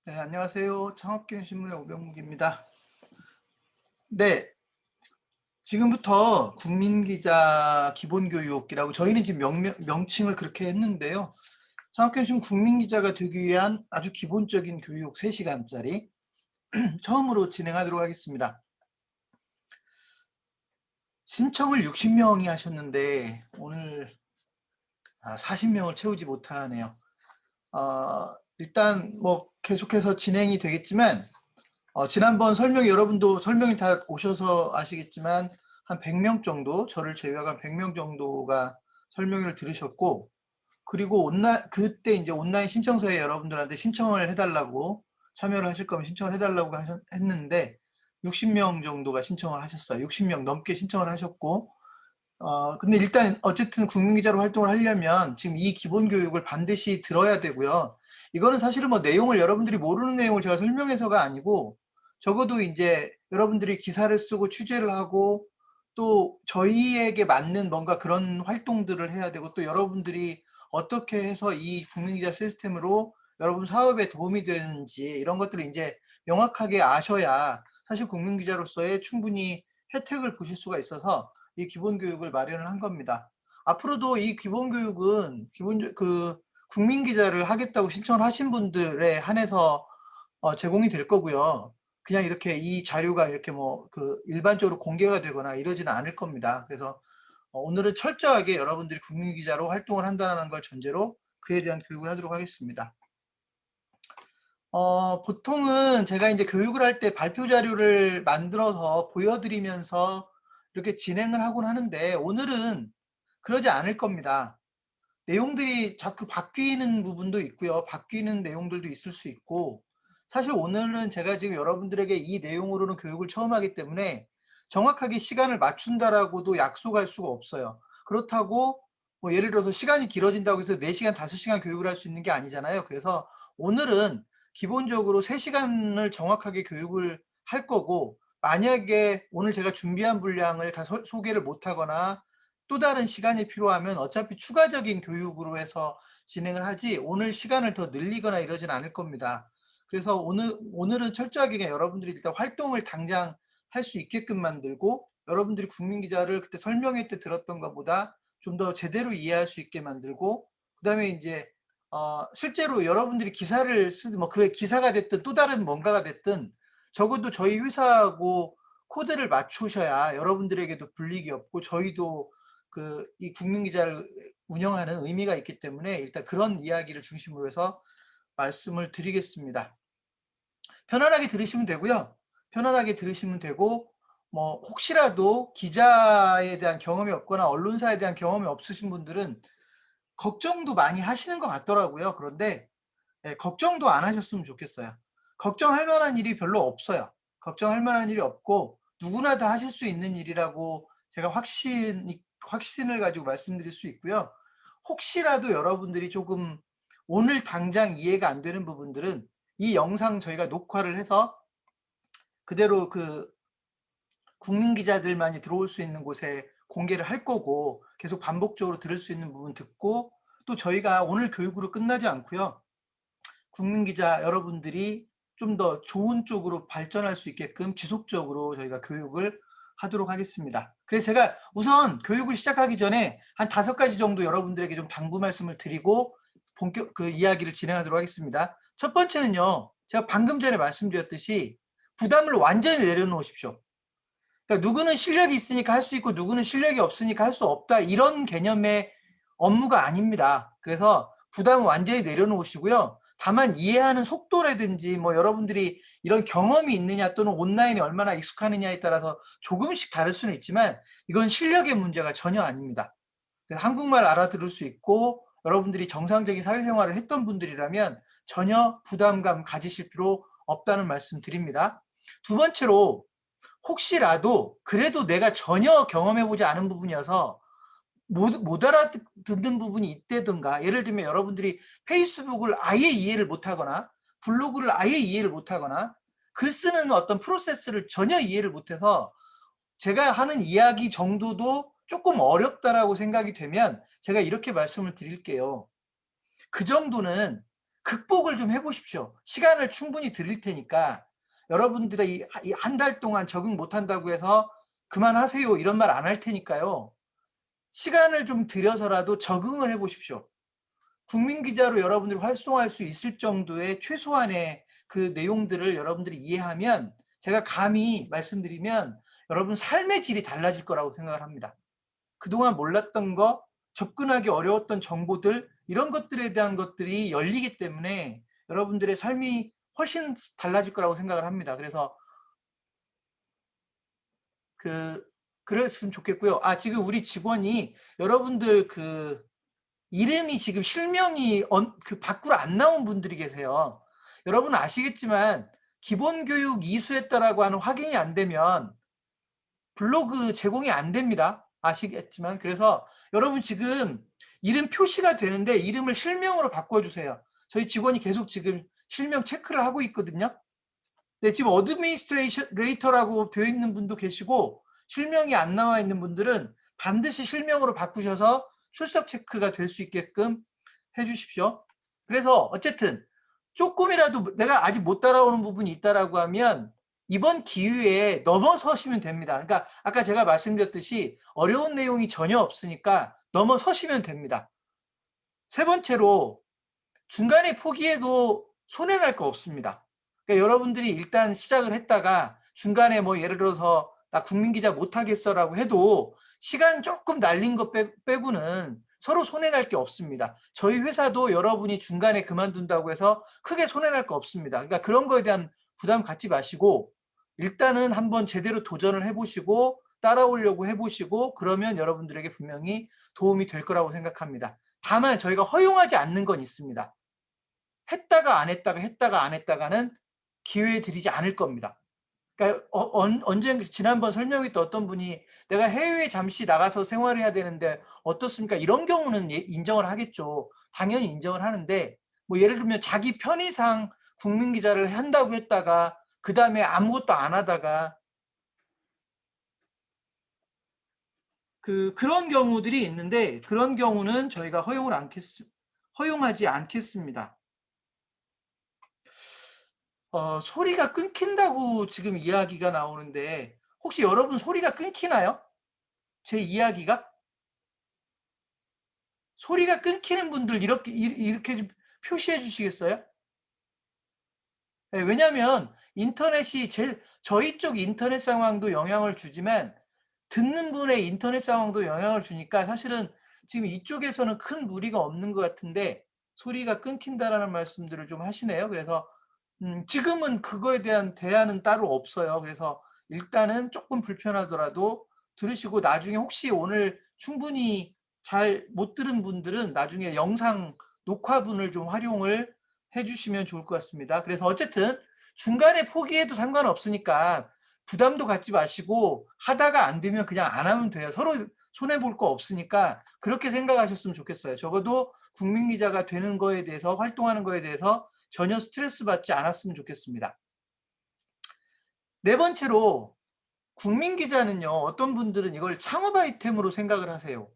네, 안녕하세요. 창업기술신문의 오병묵입니다. 네, 지금부터 국민기자 기본교육이라고 저희는 지금 명칭을 그렇게 했는데요. 창업기술신문 국민기자가 되기 위한 아주 기본적인 교육 3시간짜리 처음으로 진행하도록 하겠습니다. 신청을 60명이 하셨는데 오늘 40명을 채우지 못하네요. 일단 뭐 계속해서 진행이 되겠지만 지난번 여러분도 설명이 다 오셔서 아시겠지만 한 100명 정도, 저를 제외한 100명 정도가 설명을 들으셨고, 그리고 그때 이제 온라인 신청서에 여러분들한테 신청을 해달라고, 참여를 하실 거면 신청을 해달라고 했는데, 60명 정도가 신청을 하셨어요. 60명 넘게 신청을 하셨고, 근데 일단 어쨌든 국민기자로 활동을 하려면 지금 이 기본 교육을 반드시 들어야 되고요. 이거는 사실은 뭐 내용을 여러분들이 모르는 내용을 제가 설명해서가 아니고 적어도 이제 여러분들이 기사를 쓰고 취재를 하고 또 저희에게 맞는 뭔가 그런 활동들을 해야 되고 또 여러분들이 어떻게 해서 이 국민기자 시스템으로 여러분 사업에 도움이 되는지 이런 것들을 이제 명확하게 아셔야 사실 국민기자로서의 충분히 혜택을 보실 수가 있어서 이 기본교육을 마련을 한 겁니다. 앞으로도 이 기본교육은 국민기자를 하겠다고 신청을 하신 분들에 한해서 제공이 될 거고요. 그냥 이렇게 이 자료가 이렇게 뭐 일반적으로 공개가 되거나 이러지는 않을 겁니다. 그래서 오늘은 철저하게 여러분들이 국민기자로 활동을 한다는 걸 전제로 그에 대한 교육을 하도록 하겠습니다. 보통은 제가 이제 교육을 할 때 발표 자료를 만들어서 보여드리면서 이렇게 진행을 하곤 하는데 오늘은 그러지 않을 겁니다. 내용들이 자꾸 바뀌는 부분도 있고요. 바뀌는 내용들도 있을 수 있고 사실 오늘은 제가 지금 여러분들에게 이 내용으로는 교육을 처음 하기 때문에 정확하게 시간을 맞춘다라고도 약속할 수가 없어요. 그렇다고 뭐 예를 들어서 시간이 길어진다고 해서 4시간, 5시간 교육을 할 수 있는 게 아니잖아요. 그래서 오늘은 기본적으로 3시간을 정확하게 교육을 할 거고 만약에 오늘 제가 준비한 분량을 다 소개를 못하거나 또 다른 시간이 필요하면 어차피 추가적인 교육으로 해서 진행을 하지 오늘 시간을 더 늘리거나 이러진 않을 겁니다. 그래서 오늘은 철저하게 그냥 여러분들이 일단 활동을 당장 할 수 있게끔 만들고 여러분들이 국민기자를 그때 설명회 때 들었던 것보다 좀 더 제대로 이해할 수 있게 만들고 그다음에 이제 실제로 여러분들이 기사를 쓰든 뭐 그게 기사가 됐든 또 다른 뭔가가 됐든 적어도 저희 회사하고 코드를 맞추셔야 여러분들에게도 불이익이 없고 저희도 이 국민기자를 운영하는 의미가 있기 때문에 일단 그런 이야기를 중심으로 해서 말씀을 드리겠습니다. 편안하게 들으시면 되고요. 편안하게 들으시면 되고 뭐 혹시라도 기자에 대한 경험이 없거나 언론사에 대한 경험이 없으신 분들은 걱정도 많이 하시는 것 같더라고요. 그런데 걱정도 안 하셨으면 좋겠어요. 걱정할 만한 일이 별로 없어요. 걱정할 만한 일이 없고 누구나 다 하실 수 있는 일이라고 제가 확신을 가지고 말씀드릴 수 있고요. 혹시라도 여러분들이 조금 오늘 당장 이해가 안 되는 부분들은 이 영상 저희가 녹화를 해서 그대로 국민 기자들만이 들어올 수 있는 곳에 공개를 할 거고 계속 반복적으로 들을 수 있는 부분 듣고 또 저희가 오늘 교육으로 끝나지 않고요. 국민 기자 여러분들이 좀 더 좋은 쪽으로 발전할 수 있게끔 지속적으로 저희가 교육을 하도록 하겠습니다. 그래서 제가 우선 교육을 시작하기 전에 한 5가지 정도 여러분들에게 좀 당부 말씀을 드리고 본격 이야기를 진행하도록 하겠습니다. 첫 번째는요. 제가 방금 전에 말씀드렸듯이 부담을 완전히 내려놓으십시오. 그러니까 누구는 실력이 있으니까 할 수 있고 누구는 실력이 없으니까 할 수 없다 이런 개념의 업무가 아닙니다. 그래서 부담을 완전히 내려놓으시고요. 다만 이해하는 속도라든지 뭐 여러분들이 이런 경험이 있느냐 또는 온라인에 얼마나 익숙하느냐에 따라서 조금씩 다를 수는 있지만 이건 실력의 문제가 전혀 아닙니다. 그래서 한국말 알아들을 수 있고 여러분들이 정상적인 사회생활을 했던 분들이라면 전혀 부담감 가지실 필요 없다는 말씀 드립니다. 두 번째로 혹시라도 그래도 내가 전혀 경험해보지 않은 부분이어서 못 알아듣는 부분이 있다든가 예를 들면 여러분들이 페이스북을 아예 이해를 못하거나 블로그를 아예 이해를 못하거나 글 쓰는 어떤 프로세스를 전혀 이해를 못해서 제가 하는 이야기 정도도 조금 어렵다라고 생각이 되면 제가 이렇게 말씀을 드릴게요. 그 극복을 좀 해보십시오. 시간을 충분히 드릴 테니까 여러분들의 이 한 달 동안 적응 못한다고 해서 그만하세요 이런 말 안 할 테니까요. 시간을 좀 들여서라도 적응을 해보십시오. 국민기자로 여러분들이 활동할 수 있을 정도의 최소한의 그 내용들을 여러분들이 이해하면 제가 감히 말씀드리면 여러분 삶의 질이 달라질 거라고 생각을 합니다. 그동안 몰랐던 거, 접근하기 어려웠던 정보들 이런 것들에 대한 것들이 열리기 때문에 여러분들의 삶이 훨씬 달라질 거라고 생각을 합니다. 그래서 그랬으면 좋겠고요. 지금 우리 직원이 여러분들 이름이 지금 실명이 밖으로 안 나온 분들이 계세요. 여러분 아시겠지만 기본교육 이수했다라고 하는 확인이 안 되면 블로그 제공이 안 됩니다. 아시겠지만 그래서 여러분 지금 이름 표시가 되는데 이름을 실명으로 바꿔주세요. 저희 직원이 계속 지금 실명 체크를 하고 있거든요. 네, 지금 어드미니스트레이터라고 되어 있는 분도 계시고 실명이 안 나와 있는 분들은 반드시 실명으로 바꾸셔서 출석 체크가 될 수 있게끔 해주십시오. 그래서 어쨌든 조금이라도 내가 아직 못 따라오는 부분이 있다라고 하면 이번 기회에 넘어서시면 됩니다. 그러니까 아까 제가 말씀드렸듯이 어려운 내용이 전혀 없으니까 넘어서시면 됩니다. 세 번째로 중간에 포기해도 손해날 거 없습니다. 그러니까 여러분들이 일단 시작을 했다가 중간에 뭐 예를 들어서 나 국민기자 못하겠어라고 해도 시간 조금 날린 거 빼고는 서로 손해날 게 없습니다. 저희 회사도 여러분이 중간에 그만둔다고 해서 크게 손해날 거 없습니다. 그러니까 그런 거에 대한 부담 갖지 마시고 일단은 한번 제대로 도전을 해보시고 따라오려고 해보시고 그러면 여러분들에게 분명히 도움이 될 거라고 생각합니다. 다만 저희가 허용하지 않는 건 있습니다. 했다가 안 했다가 했다가 안 했다가는 기회 드리지 않을 겁니다. 그러니까 언제 지난번 설명했던 어떤 분이 내가 해외에 잠시 나가서 생활해야 되는데 어떻습니까? 이런 경우는 인정을 하겠죠. 당연히 인정을 하는데 뭐 예를 들면 자기 편의상 국민기자를 한다고 했다가 그 다음에 아무것도 안 하다가 그런 경우들이 있는데 그런 경우는 저희가 허용하지 않겠습니다. 소리가 끊긴다고 지금 이야기가 나오는데 혹시 여러분 소리가 끊기나요? 제 이야기가? 소리가 끊기는 분들 이렇게 표시해 주시겠어요? 네, 왜냐하면 인터넷이 저희 쪽 인터넷 상황도 영향을 주지만 듣는 분의 인터넷 상황도 영향을 주니까 사실은 지금 이쪽에서는 큰 무리가 없는 것 같은데 소리가 끊긴다라는 말씀들을 좀 하시네요. 그래서 지금은 그거에 대한 대안은 따로 없어요. 그래서 일단은 조금 불편하더라도 들으시고 나중에 혹시 오늘 충분히 잘 못 들은 분들은 나중에 영상 녹화분을 좀 활용을 해주시면 좋을 것 같습니다. 그래서 어쨌든 중간에 포기해도 상관없으니까 부담도 갖지 마시고 하다가 안 되면 그냥 안 하면 돼요. 서로 손해볼 거 없으니까 그렇게 생각하셨으면 좋겠어요. 적어도 국민기자가 되는 거에 대해서 활동하는 거에 대해서 전혀 스트레스 받지 않았으면 좋겠습니다. 네 번째로 국민기자는요. 어떤 분들은 이걸 창업 아이템으로 생각을 하세요.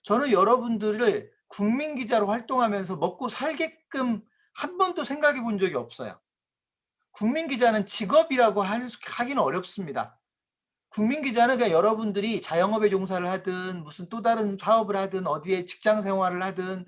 저는 여러분들을 국민기자로 활동하면서 먹고 살게끔 한 번도 생각해 본 적이 없어요. 국민기자는 직업이라고 하기는 어렵습니다. 국민기자는 그냥 여러분들이 자영업에 종사를 하든 무슨 또 다른 사업을 하든 어디에 직장 생활을 하든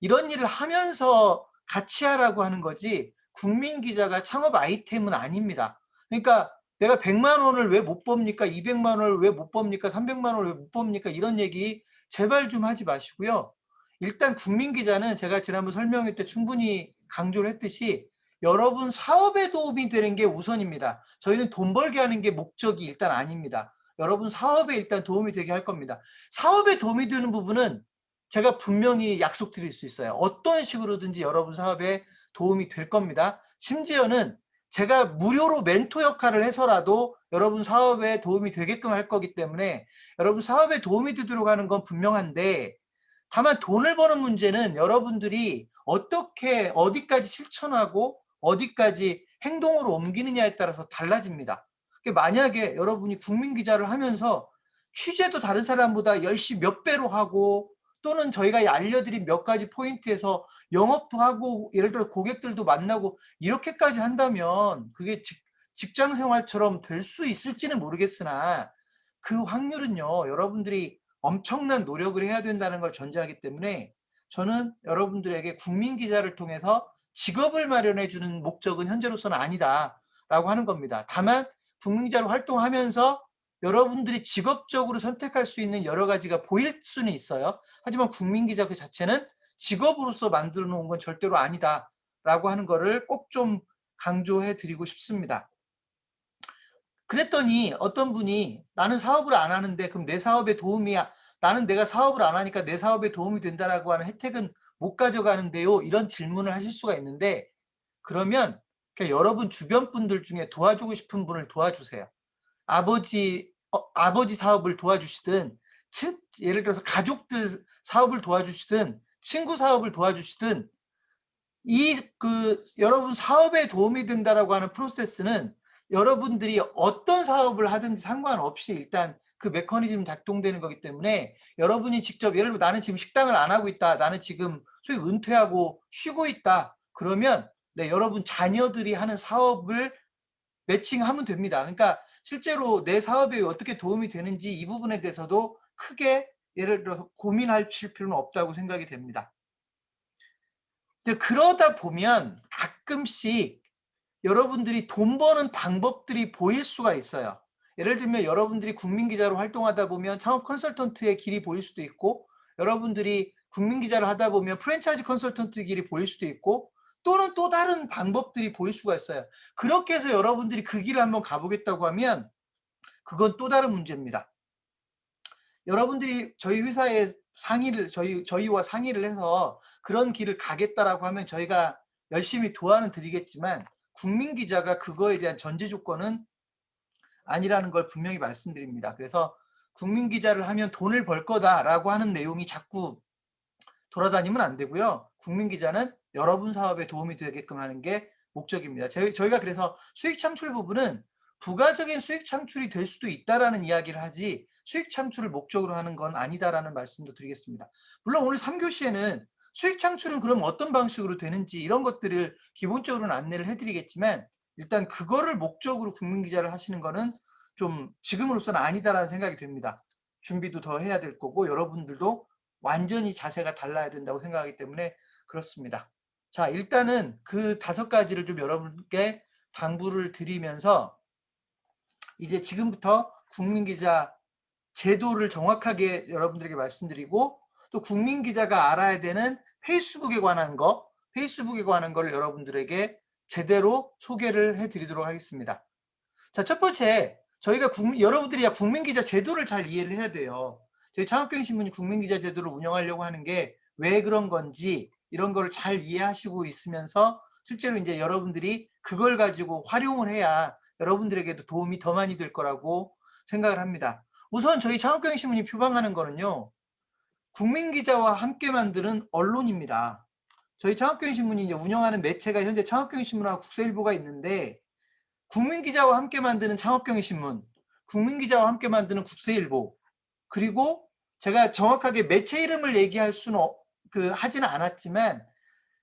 이런 일을 하면서 같이 하라고 하는 거지 국민기자가 창업 아이템은 아닙니다. 그러니까 내가 100만 원을 왜 못 법니까? 200만 원을 왜 못 법니까? 300만 원을 왜 못 법니까? 이런 얘기 제발 좀 하지 마시고요. 일단 국민기자는 제가 지난번 설명회 때 충분히 강조를 했듯이 여러분 사업에 도움이 되는 게 우선입니다. 저희는 돈 벌게 하는 게 목적이 일단 아닙니다. 여러분 사업에 일단 도움이 되게 할 겁니다. 사업에 도움이 되는 부분은 제가 분명히 약속드릴 수 있어요. 어떤 식으로든지 여러분 사업에 도움이 될 겁니다. 심지어는 제가 무료로 멘토 역할을 해서라도 여러분 사업에 도움이 되게끔 할 거기 때문에 여러분 사업에 도움이 되도록 하는 건 분명한데 다만 돈을 버는 문제는 여러분들이 어떻게 어디까지 실천하고 어디까지 행동으로 옮기느냐에 따라서 달라집니다. 만약에 여러분이 국민기자를 하면서 취재도 다른 사람보다 열심히 몇 배로 하고 또는 저희가 알려드린 몇 가지 포인트에서 영업도 하고 예를 들어 고객들도 만나고 이렇게까지 한다면 그게 직장 생활처럼 될 수 있을지는 모르겠으나 그 확률은요, 여러분들이 엄청난 노력을 해야 된다는 걸 전제하기 때문에 저는 여러분들에게 국민기자를 통해서 직업을 마련해 주는 목적은 현재로서는 아니다라고 하는 겁니다. 다만 국민기자로 활동하면서 여러분들이 직업적으로 선택할 수 있는 여러 가지가 보일 수는 있어요. 하지만 국민기자 그 자체는 직업으로서 만들어 놓은 건 절대로 아니다라고 하는 거를 꼭 좀 강조해 드리고 싶습니다. 그랬더니 어떤 분이 나는 사업을 안 하는데 그럼 내 사업에 나는 내가 사업을 안 하니까 내 사업에 도움이 된다라고 하는 혜택은 못 가져가는데요. 이런 질문을 하실 수가 있는데 그러면 그냥 여러분 주변 분들 중에 도와주고 싶은 분을 도와주세요. 아버지 사업을 도와주시든 예를 들어서 가족들 사업을 도와주시든 친구 사업을 도와주시든 여러분 사업에 도움이 된다라고 하는 프로세스는 여러분들이 어떤 사업을 하든지 상관없이 일단 그 메커니즘 작동되는 거기 때문에 여러분이 직접 예를 들어 나는 지금 식당을 안 하고 있다. 나는 지금 소위 은퇴하고 쉬고 있다. 그러면 여러분 자녀들이 하는 사업을 매칭하면 됩니다. 그러니까 실제로 내 사업에 어떻게 도움이 되는지 이 부분에 대해서도 크게 예를 들어서 고민하실 필요는 없다고 생각이 됩니다. 그러다 보면 가끔씩 여러분들이 돈 버는 방법들이 보일 수가 있어요. 예를 들면 여러분들이 국민기자로 활동하다 보면 창업 컨설턴트의 길이 보일 수도 있고 여러분들이 국민기자를 하다 보면 프랜차이즈 컨설턴트 길이 보일 수도 있고 또는 또 다른 방법들이 보일 수가 있어요. 그렇게 해서 여러분들이 그 길을 한번 가보겠다고 하면 그건 또 다른 문제입니다. 여러분들이 저희 회사에 저희와 상의를 해서 그런 길을 가겠다라고 하면 저희가 열심히 도와는 드리겠지만 국민기자가 그거에 대한 전제 조건은 아니라는 걸 분명히 말씀드립니다. 그래서 국민기자를 하면 돈을 벌 거다라고 하는 내용이 자꾸 돌아다니면 안 되고요. 국민기자는 여러분 사업에 도움이 되게끔 하는 게 목적입니다. 저희가 그래서 수익 창출 부분은 부가적인 수익 창출이 될 수도 있다라는 이야기를 하지 수익 창출을 목적으로 하는 건 아니다라는 말씀도 드리겠습니다. 물론 오늘 3교시에는 수익 창출은 그럼 어떤 방식으로 되는지 이런 것들을 기본적으로는 안내를 해드리겠지만 일단 그거를 목적으로 국민기자를 하시는 거는 좀 지금으로서는 아니다라는 생각이 듭니다. 준비도 더 해야 될 거고 여러분들도 완전히 자세가 달라야 된다고 생각하기 때문에 그렇습니다. 자, 일단은 그 5가지를 좀 여러분께 당부를 드리면서 이제 지금부터 국민기자 제도를 정확하게 여러분들에게 말씀드리고 또 국민기자가 알아야 되는 페이스북에 관한 거를 여러분들에게 제대로 소개를 해드리도록 하겠습니다. 자, 첫 번째, 여러분들이 국민기자 제도를 잘 이해를 해야 돼요. 저희 창업경신문이 국민기자 제도를 운영하려고 하는 게 왜 그런 건지 이런 거를 잘 이해하시고 있으면서 실제로 이제 여러분들이 그걸 가지고 활용을 해야 여러분들에게도 도움이 더 많이 될 거라고 생각을 합니다. 우선 저희 창업경신문이 표방하는 거는요, 국민기자와 함께 만드는 언론입니다. 저희 창업경신문이 이제 운영하는 매체가 현재 창업경신문하고 국세일보가 있는데 국민기자와 함께 만드는 창업경신문, 국민기자와 함께 만드는 국세일보, 그리고 제가 정확하게 매체 이름을 얘기할 수는 하지는 않았지만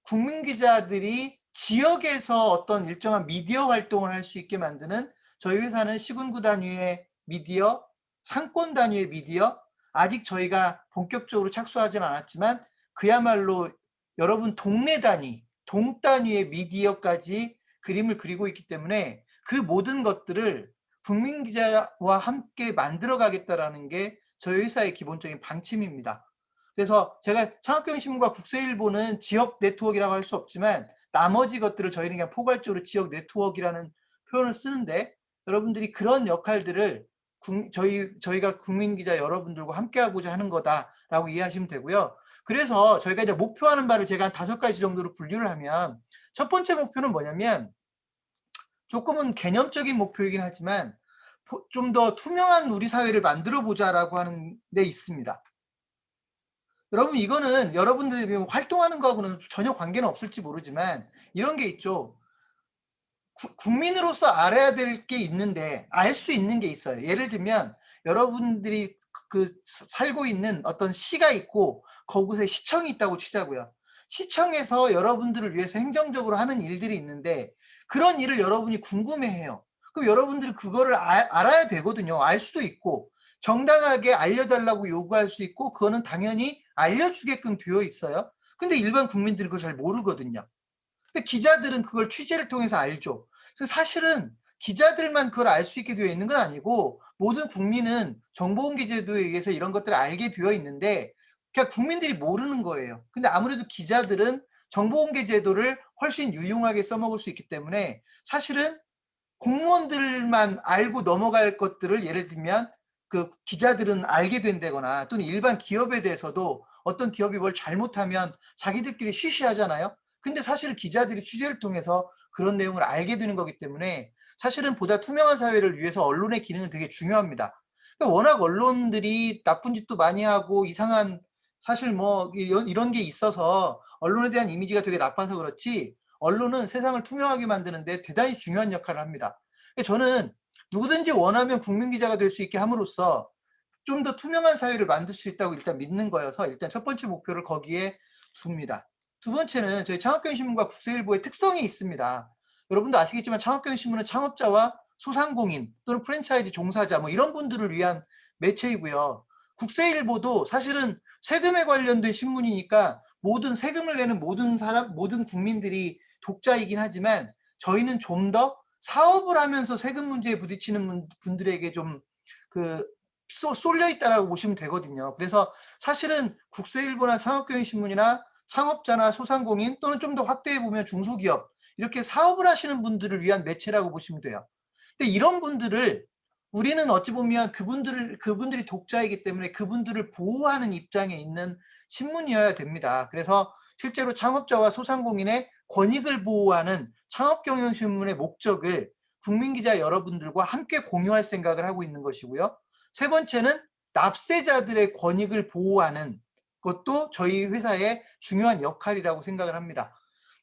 국민기자들이 지역에서 어떤 일정한 미디어 활동을 할 수 있게 만드는 저희 회사는 시군구 단위의 미디어, 상권 단위의 미디어, 아직 저희가 본격적으로 착수하지는 않았지만 그야말로 여러분 동네 단위, 동 단위의 미디어까지 그림을 그리고 있기 때문에 그 모든 것들을 국민기자와 함께 만들어가겠다라는 게 저희 회사의 기본적인 방침입니다. 그래서 제가 창업경신문과 국세일보는 지역 네트워크라고 할 수 없지만 나머지 것들을 저희는 그냥 포괄적으로 지역 네트워크라는 표현을 쓰는데 여러분들이 그런 역할들을 저희가 국민기자 여러분들과 함께하고자 하는 거다라고 이해하시면 되고요. 그래서 저희가 이제 목표하는 바를 제가 한 5가지 정도로 분류를 하면 첫 번째 목표는 뭐냐면 조금은 개념적인 목표이긴 하지만 좀 더 투명한 우리 사회를 만들어 보자라고 하는 데 있습니다. 여러분 이거는 여러분들이 활동하는 거하고는 전혀 관계는 없을지 모르지만 이런 게 있죠. 국민으로서 알아야 될 게 있는데 알 수 있는 게 있어요. 예를 들면 여러분들이 살고 있는 어떤 시가 있고 그곳에 시청이 있다고 치자고요. 시청에서 여러분들을 위해서 행정적으로 하는 일들이 있는데 그런 일을 여러분이 궁금해해요. 그럼 여러분들이 그거를 알아야 되거든요. 알 수도 있고 정당하게 알려달라고 요구할 수 있고 그거는 당연히 알려주게끔 되어 있어요. 근데 일반 국민들이 그걸 잘 모르거든요. 근데 기자들은 그걸 취재를 통해서 알죠. 그래서 사실은 기자들만 그걸 알 수 있게 되어 있는 건 아니고 모든 국민은 정보공개 제도에 의해서 이런 것들을 알게 되어 있는데 그냥 국민들이 모르는 거예요. 근데 아무래도 기자들은 정보공개 제도를 훨씬 유용하게 써먹을 수 있기 때문에 사실은 공무원들만 알고 넘어갈 것들을 예를 들면 그 기자들은 알게 된다거나 또는 일반 기업에 대해서도 어떤 기업이 뭘 잘못하면 자기들끼리 쉬쉬하잖아요. 근데 사실은 기자들이 취재를 통해서 그런 내용을 알게 되는 거기 때문에 사실은 보다 투명한 사회를 위해서 언론의 기능은 되게 중요합니다. 그러니까 워낙 언론들이 나쁜 짓도 많이 하고 이상한 사실 뭐 이런 게 있어서 언론에 대한 이미지가 되게 나빠서 그렇지 언론은 세상을 투명하게 만드는데 대단히 중요한 역할을 합니다. 저는 누구든지 원하면 국민기자가 될 수 있게 함으로써 좀 더 투명한 사회를 만들 수 있다고 일단 믿는 거여서 일단 첫 번째 목표를 거기에 둡니다. 두 번째는 저희 창업경영신문과 국세일보의 특성이 있습니다. 여러분도 아시겠지만 창업경영신문은 창업자와 소상공인 또는 프랜차이즈 종사자 뭐 이런 분들을 위한 매체이고요. 국세일보도 사실은 세금에 관련된 신문이니까 모든 세금을 내는 모든 국민들이 독자이긴 하지만 저희는 좀 더 사업을 하면서 세금 문제에 부딪히는 분들에게 좀 쏠려 있다라고 보시면 되거든요. 그래서 사실은 국세일보나 창업경영신문이나 창업자나 소상공인 또는 좀 더 확대해 보면 중소기업 이렇게 사업을 하시는 분들을 위한 매체라고 보시면 돼요. 근데 이런 분들을 우리는 어찌 보면 그분들이 독자이기 때문에 그분들을 보호하는 입장에 있는 신문이어야 됩니다. 그래서 실제로 창업자와 소상공인의 권익을 보호하는 창업경영신문의 목적을 국민기자 여러분들과 함께 공유할 생각을 하고 있는 것이고요. 세 번째는 납세자들의 권익을 보호하는 것도 저희 회사의 중요한 역할이라고 생각을 합니다.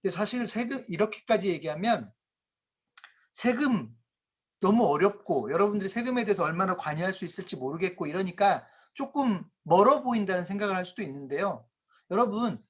근데 사실 세금 이렇게까지 얘기하면 세금 너무 어렵고 여러분들이 세금에 대해서 얼마나 관여할 수 있을지 모르겠고 이러니까 조금 멀어 보인다는 생각을 할 수도 있는데요. 여러분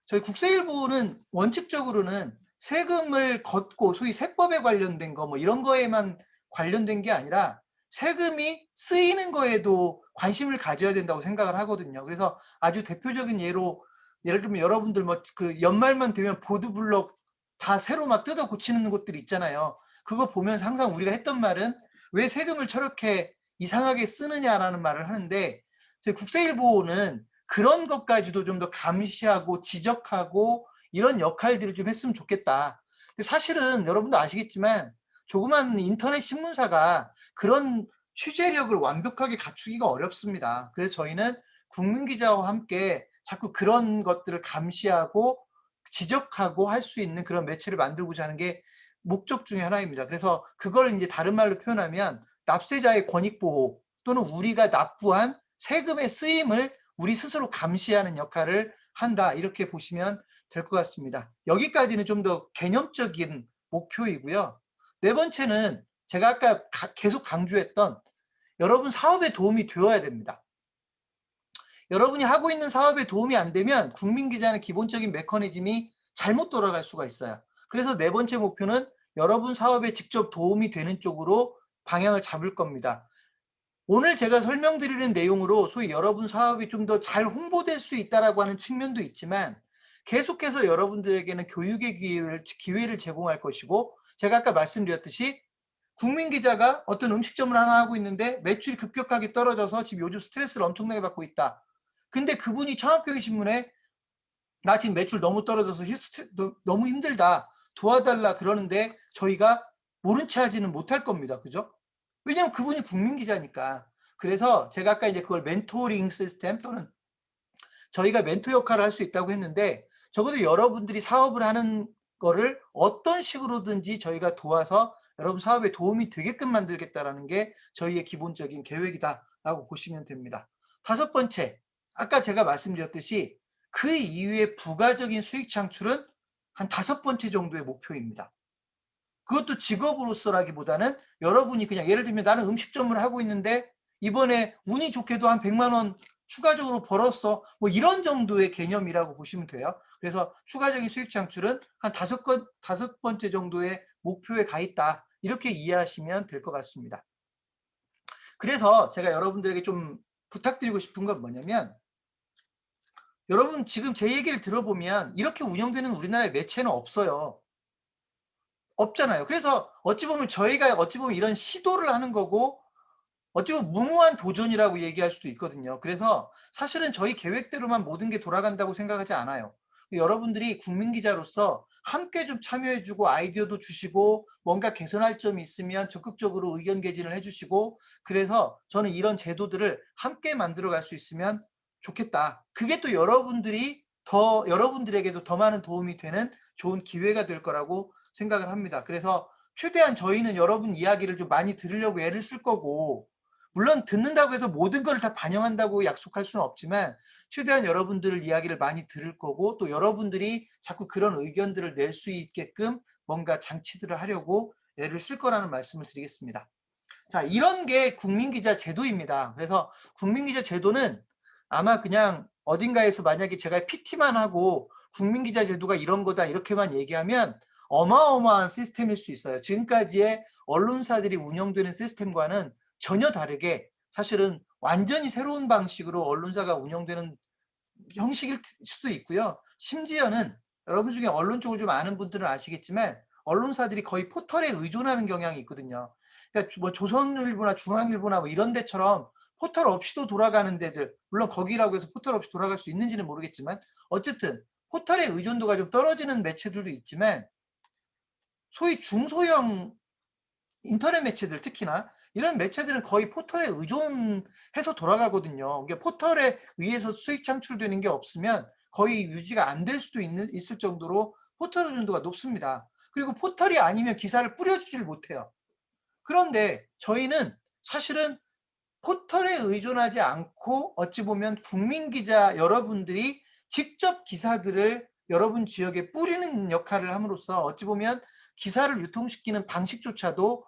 저희 국세일보는 원칙적으로는 세금을 걷고 소위 세법에 관련된 거 뭐 이런 거에만 관련된 게 아니라 세금이 쓰이는 거에도 관심을 가져야 된다고 생각을 하거든요. 그래서 아주 대표적인 예를 들면 여러분들 뭐 그 연말만 되면 보도블록 다 새로 막 뜯어 고치는 곳들이 있잖아요. 그거 보면 항상 우리가 했던 말은 왜 세금을 저렇게 이상하게 쓰느냐라는 말을 하는데 저희 국세일보는 그런 것까지도 좀 더 감시하고 지적하고 이런 역할들을 좀 했으면 좋겠다. 근데 사실은 여러분도 아시겠지만 조그만 인터넷 신문사가 그런 취재력을 완벽하게 갖추기가 어렵습니다. 그래서 저희는 국민기자와 함께 자꾸 그런 것들을 감시하고 지적하고 할 수 있는 그런 매체를 만들고자 하는 게 목적 중에 하나입니다. 그래서 그걸 이제 다른 말로 표현하면 납세자의 권익 보호 또는 우리가 납부한 세금의 쓰임을 우리 스스로 감시하는 역할을 한다. 이렇게 보시면 될 것 같습니다. 여기까지는 좀 더 개념적인 목표이고요. 네 번째는 제가 아까 계속 강조했던 여러분 사업에 도움이 되어야 됩니다. 여러분이 하고 있는 사업에 도움이 안 되면 국민기자는 기본적인 메커니즘이 잘못 돌아갈 수가 있어요. 그래서 네 번째 목표는 여러분 사업에 직접 도움이 되는 쪽으로 방향을 잡을 겁니다. 오늘 제가 설명드리는 내용으로 소위 여러분 사업이 좀 더 잘 홍보될 수 있다라고 하는 측면도 있지만 계속해서 여러분들에게는 교육의 기회를 제공할 것이고 제가 아까 말씀드렸듯이 국민기자가 어떤 음식점을 하나 하고 있는데 매출이 급격하게 떨어져서 지금 요즘 스트레스를 엄청나게 받고 있다. 근데 그분이 창업경영신문에 나 지금 매출 너무 떨어져서 너무 힘들다. 도와달라 그러는데 저희가 모른 체 하지는 못할 겁니다. 그죠? 왜냐하면 그분이 국민기자니까. 그래서 제가 아까 이제 그걸 멘토링 시스템 또는 저희가 멘토 역할을 할 수 있다고 했는데 적어도 여러분들이 사업을 하는 거를 어떤 식으로든지 저희가 도와서 여러분 사업에 도움이 되게끔 만들겠다라는 게 저희의 기본적인 계획이다라고 보시면 됩니다. 다섯 번째, 아까 제가 말씀드렸듯이 그 이후에 부가적인 수익 창출은 한 다섯 번째 정도의 목표입니다. 그것도 직업으로서라기보다는 여러분이 그냥 예를 들면 나는 음식점을 하고 있는데 이번에 운이 좋게도 한 100만 원 추가적으로 벌었어. 뭐 이런 정도의 개념이라고 보시면 돼요. 그래서 추가적인 수익 창출은 한 다섯 번째 정도의 목표에 가 있다. 이렇게 이해하시면 될 것 같습니다. 그래서 제가 여러분들에게 좀 부탁드리고 싶은 건 뭐냐면, 여러분 지금 제 얘기를 들어보면 이렇게 운영되는 우리나라의 매체는 없어요. 없잖아요. 그래서 어찌 보면 저희가 이런 시도를 하는 거고, 어찌 보면 무모한 도전이라고 얘기할 수도 있거든요. 그래서 사실은 저희 계획대로만 모든 게 돌아간다고 생각하지 않아요. 여러분들이 국민기자로서 함께 좀 참여해주고 아이디어도 주시고 뭔가 개선할 점이 있으면 적극적으로 의견 개진을 해주시고, 그래서 저는 이런 제도들을 함께 만들어갈 수 있으면 좋겠다. 그게 또 여러분들에게도 더 많은 도움이 되는 좋은 기회가 될 거라고 생각을 합니다. 그래서 최대한 저희는 여러분 이야기를 좀 많이 들으려고 애를 쓸 거고, 물론 듣는다고 해서 모든 걸 다 반영한다고 약속할 수는 없지만 최대한 여러분들 이야기를 많이 들을 거고, 또 여러분들이 자꾸 그런 의견들을 낼 수 있게끔 뭔가 장치들을 하려고 애를 쓸 거라는 말씀을 드리겠습니다. 자, 이런 게 국민기자 제도입니다. 그래서 국민기자 제도는 아마 그냥 어딘가에서 만약에 제가 PT만 하고 국민기자 제도가 이런 거다 이렇게만 얘기하면 어마어마한 시스템일 수 있어요. 지금까지의 언론사들이 운영되는 시스템과는 전혀 다르게 사실은 완전히 새로운 방식으로 언론사가 운영되는 형식일 수도 있고요. 심지어는 여러분 중에 언론 쪽을 좀 아는 분들은 아시겠지만 언론사들이 거의 포털에 의존하는 경향이 있거든요. 그러니까 뭐 조선일보나 중앙일보나 뭐 이런 데처럼 포털 없이도 돌아가는 데들, 물론 거기라고 해서 포털 없이 돌아갈 수 있는지는 모르겠지만 어쨌든 포털의 의존도가 좀 떨어지는 매체들도 있지만, 소위 중소형 인터넷 매체들, 특히나 이런 매체들은 거의 포털에 의존해서 돌아가거든요. 이게 포털에 의해서 수익 창출되는 게 없으면 거의 유지가 안 될 수도 있을 정도로 포털 의존도가 높습니다. 그리고 포털이 아니면 기사를 뿌려주질 못해요. 그런데 저희는 사실은 포털에 의존하지 않고 어찌 보면 국민기자 여러분들이 직접 기사들을 여러분 지역에 뿌리는 역할을 함으로써 어찌 보면 기사를 유통시키는 방식조차도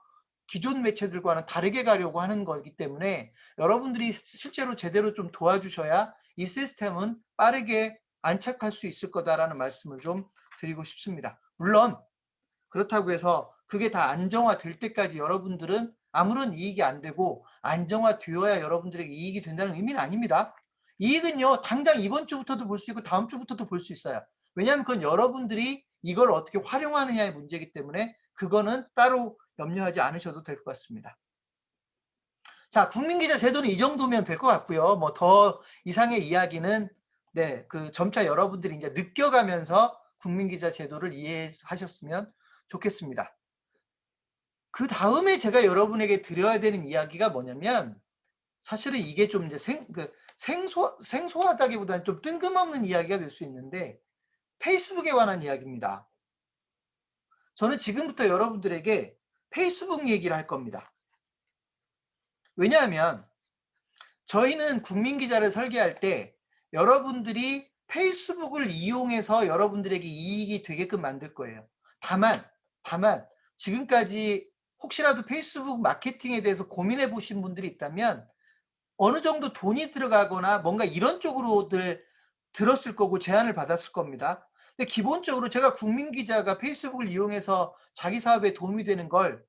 기존 매체들과는 다르게 가려고 하는 거기 때문에 여러분들이 실제로 제대로 좀 도와주셔야 이 시스템은 빠르게 안착할 수 있을 거다라는 말씀을 좀 드리고 싶습니다. 물론 그렇다고 해서 그게 다 안정화될 때까지 여러분들은 아무런 이익이 안 되고 안정화되어야 여러분들에게 이익이 된다는 의미는 아닙니다. 이익은요, 당장 이번 주부터도 볼 수 있고 다음 주부터도 볼 수 있어요. 왜냐하면 그건 여러분들이 이걸 어떻게 활용하느냐의 문제이기 때문에 그거는 따로 염려하지 않으셔도 될 것 같습니다. 자, 국민기자 제도는 이 정도면 될 것 같고요. 뭐 더 이상의 이야기는 점차 여러분들이 이제 느껴가면서 국민기자 제도를 이해하셨으면 좋겠습니다. 그 다음에 제가 여러분에게 드려야 되는 이야기가 뭐냐면, 사실은 이게 좀 이제 생소하다기보다는 좀 뜬금없는 이야기가 될 수 있는데, 페이스북에 관한 이야기입니다. 저는 지금부터 여러분들에게 페이스북 얘기를 할 겁니다. 왜냐하면 저희는 국민기자를 설계할 때 여러분들이 페이스북을 이용해서 여러분들에게 이익이 되게끔 만들 거예요. 다만 지금까지 혹시라도 페이스북 마케팅에 대해서 고민해 보신 분들이 있다면 어느 정도 돈이 들어가거나 뭔가 이런 쪽으로들 들었을 거고 제안을 받았을 겁니다. 근데 기본적으로 제가 국민기자가 페이스북을 이용해서 자기 사업에 도움이 되는 걸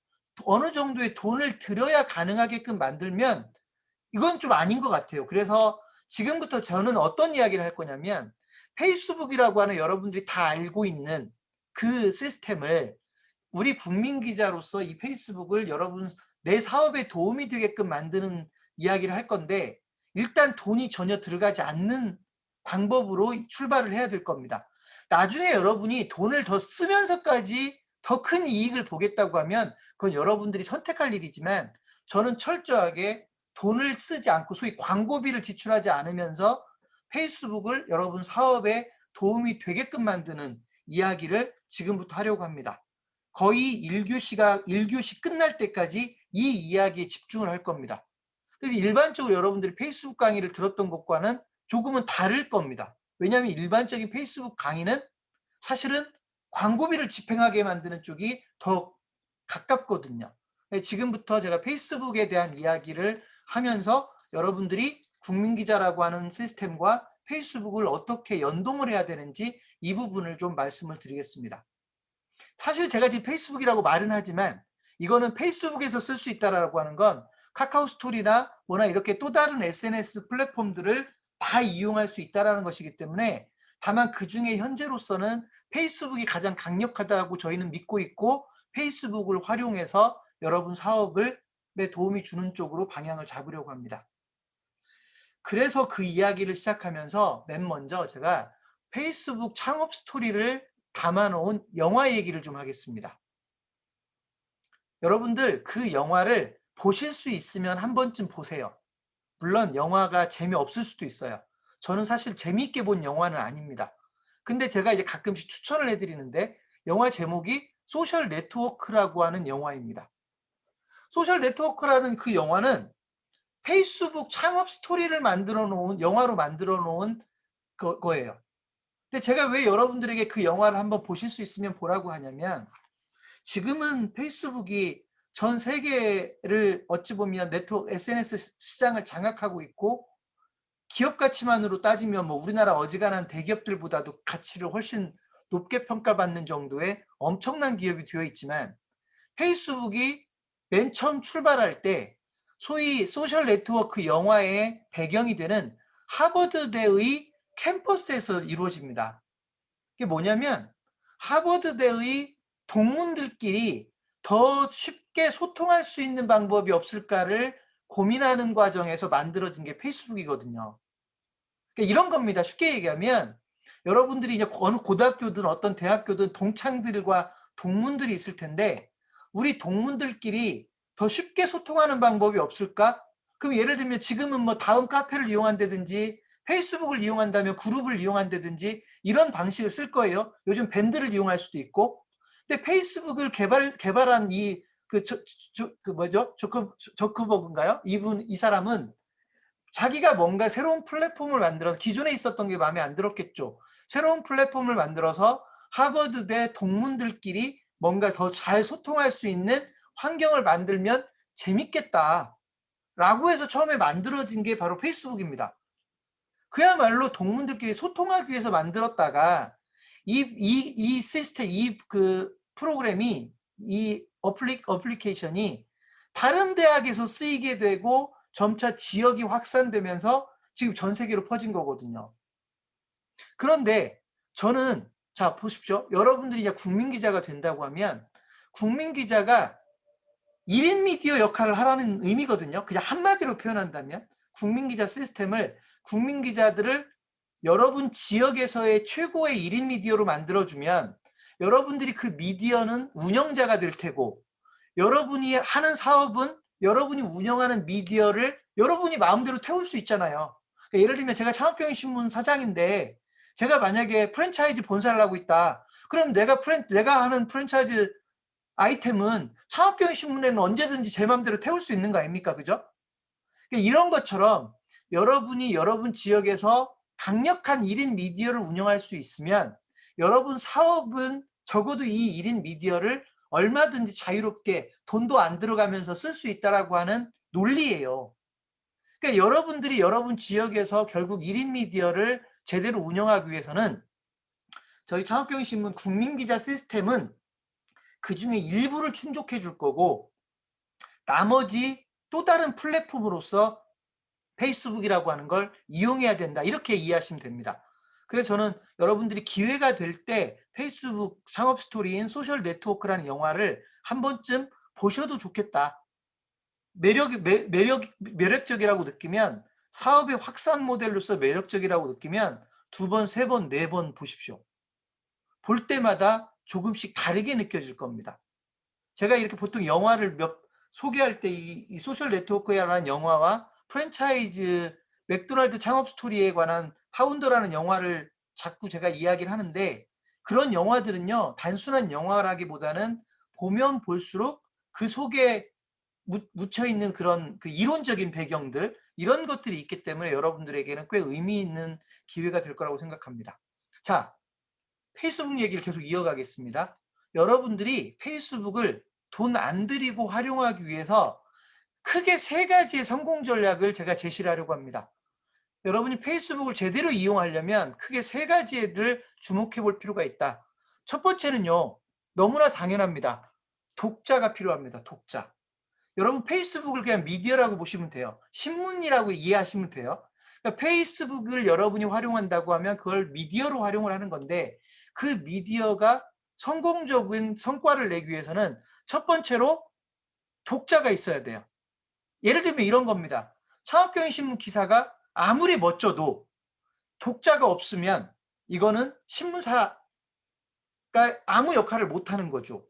어느 정도의 돈을 들여야 가능하게끔 만들면 이건 좀 아닌 것 같아요. 그래서 지금부터 저는 어떤 이야기를 할 거냐면, 페이스북이라고 하는 여러분들이 다 알고 있는 그 시스템을 우리 국민기자로서 이 페이스북을 여러분 내 사업에 도움이 되게끔 만드는 이야기를 할 건데, 일단 돈이 전혀 들어가지 않는 방법으로 출발을 해야 될 겁니다. 나중에 여러분이 돈을 더 쓰면서까지 더 큰 이익을 보겠다고 하면 그건 여러분들이 선택할 일이지만, 저는 철저하게 돈을 쓰지 않고 소위 광고비를 지출하지 않으면서 페이스북을 여러분 사업에 도움이 되게끔 만드는 이야기를 지금부터 하려고 합니다. 거의 1교시 끝날 때까지 이 이야기에 집중을 할 겁니다. 그래서 일반적으로 여러분들이 페이스북 강의를 들었던 것과는 조금은 다를 겁니다. 왜냐하면 일반적인 페이스북 강의는 사실은 광고비를 집행하게 만드는 쪽이 더 가깝거든요. 지금부터 제가 페이스북에 대한 이야기를 하면서 여러분들이 국민기자라고 하는 시스템과 페이스북을 어떻게 연동을 해야 되는지 이 부분을 좀 말씀을 드리겠습니다. 사실 제가 지금 페이스북이라고 말은 하지만 이거는 페이스북에서 쓸 수 있다라고 하는 건 카카오 스토리나 뭐나 이렇게 또 다른 SNS 플랫폼들을 다 이용할 수 있다라는 것이기 때문에 다만 그중에 현재로서는 페이스북이 가장 강력하다고 저희는 믿고 있고 페이스북을 활용해서 여러분 사업에 도움이 주는 쪽으로 방향을 잡으려고 합니다. 그래서 그 이야기를 시작하면서 맨 먼저 제가 페이스북 창업 스토리를 담아놓은 영화 얘기를 좀 하겠습니다. 여러분들 그 영화를 보실 수 있으면 한 번쯤 보세요. 물론 영화가 재미없을 수도 있어요. 저는 사실 재미있게 본 영화는 아닙니다. 근데 제가 이제 가끔씩 추천을 해드리는데 영화 제목이 소셜 네트워크라고 하는 영화입니다. 소셜 네트워크라는 그 영화는 페이스북 창업 스토리를 만들어 놓은 영화로 만들어 놓은 거예요. 근데 제가 왜 여러분들에게 그 영화를 한번 보실 수 있으면 보라고 하냐면 지금은 페이스북이 전 세계를 어찌 보면 네트워크 SNS 시장을 장악하고 있고 기업 가치만으로 따지면 뭐 우리나라 어지간한 대기업들보다도 가치를 훨씬 높게 평가받는 정도의 엄청난 기업이 되어 있지만 페이스북이 맨 처음 출발할 때 소위 소셜 네트워크 영화의 배경이 되는 하버드대의 캠퍼스에서 이루어집니다. 그게 뭐냐면 하버드대의 동문들끼리 더 쉽게 소통할 수 있는 방법이 없을까를 고민하는 과정에서 만들어진 게 페이스북이거든요. 그러니까 이런 겁니다. 쉽게 얘기하면 여러분들이 이제 어느 고등학교든 어떤 대학교든 동창들과 동문들이 있을 텐데 우리 동문들끼리 더 쉽게 소통하는 방법이 없을까? 그럼 예를 들면 지금은 뭐 다음 카페를 이용한다든지 페이스북을 이용한다면 그룹을 이용한다든지 이런 방식을 쓸 거예요. 요즘 밴드를 이용할 수도 있고. 근데 페이스북을 개발한 뭐죠? 저크버그인가요? 이 사람은 자기가 뭔가 새로운 플랫폼을 만들어서 기존에 있었던 게 마음에 안 들었겠죠. 새로운 플랫폼을 만들어서 하버드대 동문들끼리 뭔가 더 잘 소통할 수 있는 환경을 만들면 재밌겠다 라고 해서 처음에 만들어진 게 바로 페이스북입니다. 그야말로 동문들끼리 소통하기 위해서 만들었다가 이 시스템, 프로그램이 이 어플리케이션이 다른 대학에서 쓰이게 되고 점차 지역이 확산되면서 지금 전 세계로 퍼진 거거든요. 그런데 저는 자 보십시오. 여러분들이 이제 국민기자가 된다고 하면 국민기자가 1인 미디어 역할을 하라는 의미거든요. 그냥 한마디로 표현한다면 국민기자 시스템을 국민기자들을 여러분 지역에서의 최고의 1인 미디어로 만들어주면 여러분들이 그 미디어는 운영자가 될 테고 여러분이 하는 사업은 여러분이 운영하는 미디어를 여러분이 마음대로 태울 수 있잖아요. 그러니까 예를 들면 제가 창업경영신문 사장인데 제가 만약에 프랜차이즈 본사를 하고 있다. 그럼 내가 하는 프랜차이즈 아이템은 창업경영신문에는 언제든지 제 마음대로 태울 수 있는 거 아닙니까? 그죠? 그러니까 이런 것처럼 여러분이 여러분 지역에서 강력한 1인 미디어를 운영할 수 있으면 여러분 사업은 적어도 이 1인 미디어를 얼마든지 자유롭게 돈도 안 들어가면서 쓸 수 있다라고 하는 논리예요. 그러니까 여러분들이 여러분 지역에서 결국 1인 미디어를 제대로 운영하기 위해서는 저희 창업경영신문 국민기자 시스템은 그중에 일부를 충족해 줄 거고 나머지 또 다른 플랫폼으로서 페이스북이라고 하는 걸 이용해야 된다. 이렇게 이해하시면 됩니다. 그래서 저는 여러분들이 기회가 될 때 페이스북 창업 스토리인 소셜 네트워크라는 영화를 한 번쯤 보셔도 좋겠다. 매력적이라고 느끼면 사업의 확산 모델로서 매력적이라고 느끼면 2번, 3번, 4번 보십시오. 볼 때마다 조금씩 다르게 느껴질 겁니다. 제가 이렇게 보통 영화를 소개할 때 이 소셜 네트워크라는 영화와 프랜차이즈 맥도날드 창업 스토리에 관한 파운더라는 영화를 자꾸 제가 이야기를 하는데 그런 영화들은요 단순한 영화라기보다는 보면 볼수록 그 속에 묻혀 있는 그런 그 이론적인 배경들 이런 것들이 있기 때문에 여러분들에게는 꽤 의미 있는 기회가 될 거라고 생각합니다. 자, 페이스북 얘기를 계속 이어가겠습니다. 여러분들이 페이스북을 돈 안 들이고 활용하기 위해서 크게 세 가지의 성공 전략을 제가 제시를 하려고 합니다. 여러분이 페이스북을 제대로 이용하려면 크게 세 가지를 주목해 볼 필요가 있다. 첫 번째는요, 너무나 당연합니다. 독자가 필요합니다. 독자. 여러분 페이스북을 그냥 미디어라고 보시면 돼요. 신문이라고 이해하시면 돼요. 그러니까 페이스북을 여러분이 활용한다고 하면 그걸 미디어로 활용을 하는 건데, 그 미디어가 성공적인 성과를 내기 위해서는 첫 번째로 독자가 있어야 돼요. 예를 들면 이런 겁니다. 창업경영신문 기사가 아무리 멋져도 독자가 없으면 이거는 신문사가 아무 역할을 못하는 거죠.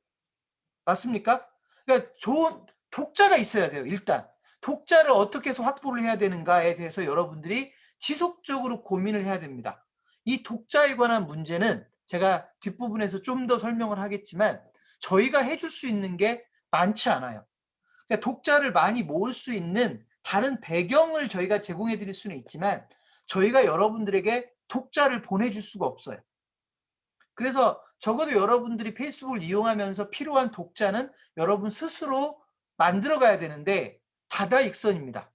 맞습니까? 그러니까 좋은 독자가 있어야 돼요. 일단 독자를 어떻게 해서 확보를 해야 되는가에 대해서 여러분들이 지속적으로 고민을 해야 됩니다. 이 독자에 관한 문제는 제가 뒷부분에서 좀 더 설명을 하겠지만 저희가 해줄 수 있는 게 많지 않아요. 그러니까 독자를 많이 모을 수 있는 다른 배경을 저희가 제공해 드릴 수는 있지만 저희가 여러분들에게 독자를 보내줄 수가 없어요. 그래서 적어도 여러분들이 페이스북을 이용하면서 필요한 독자는 여러분 스스로 만들어 가야 되는데 다다익선입니다.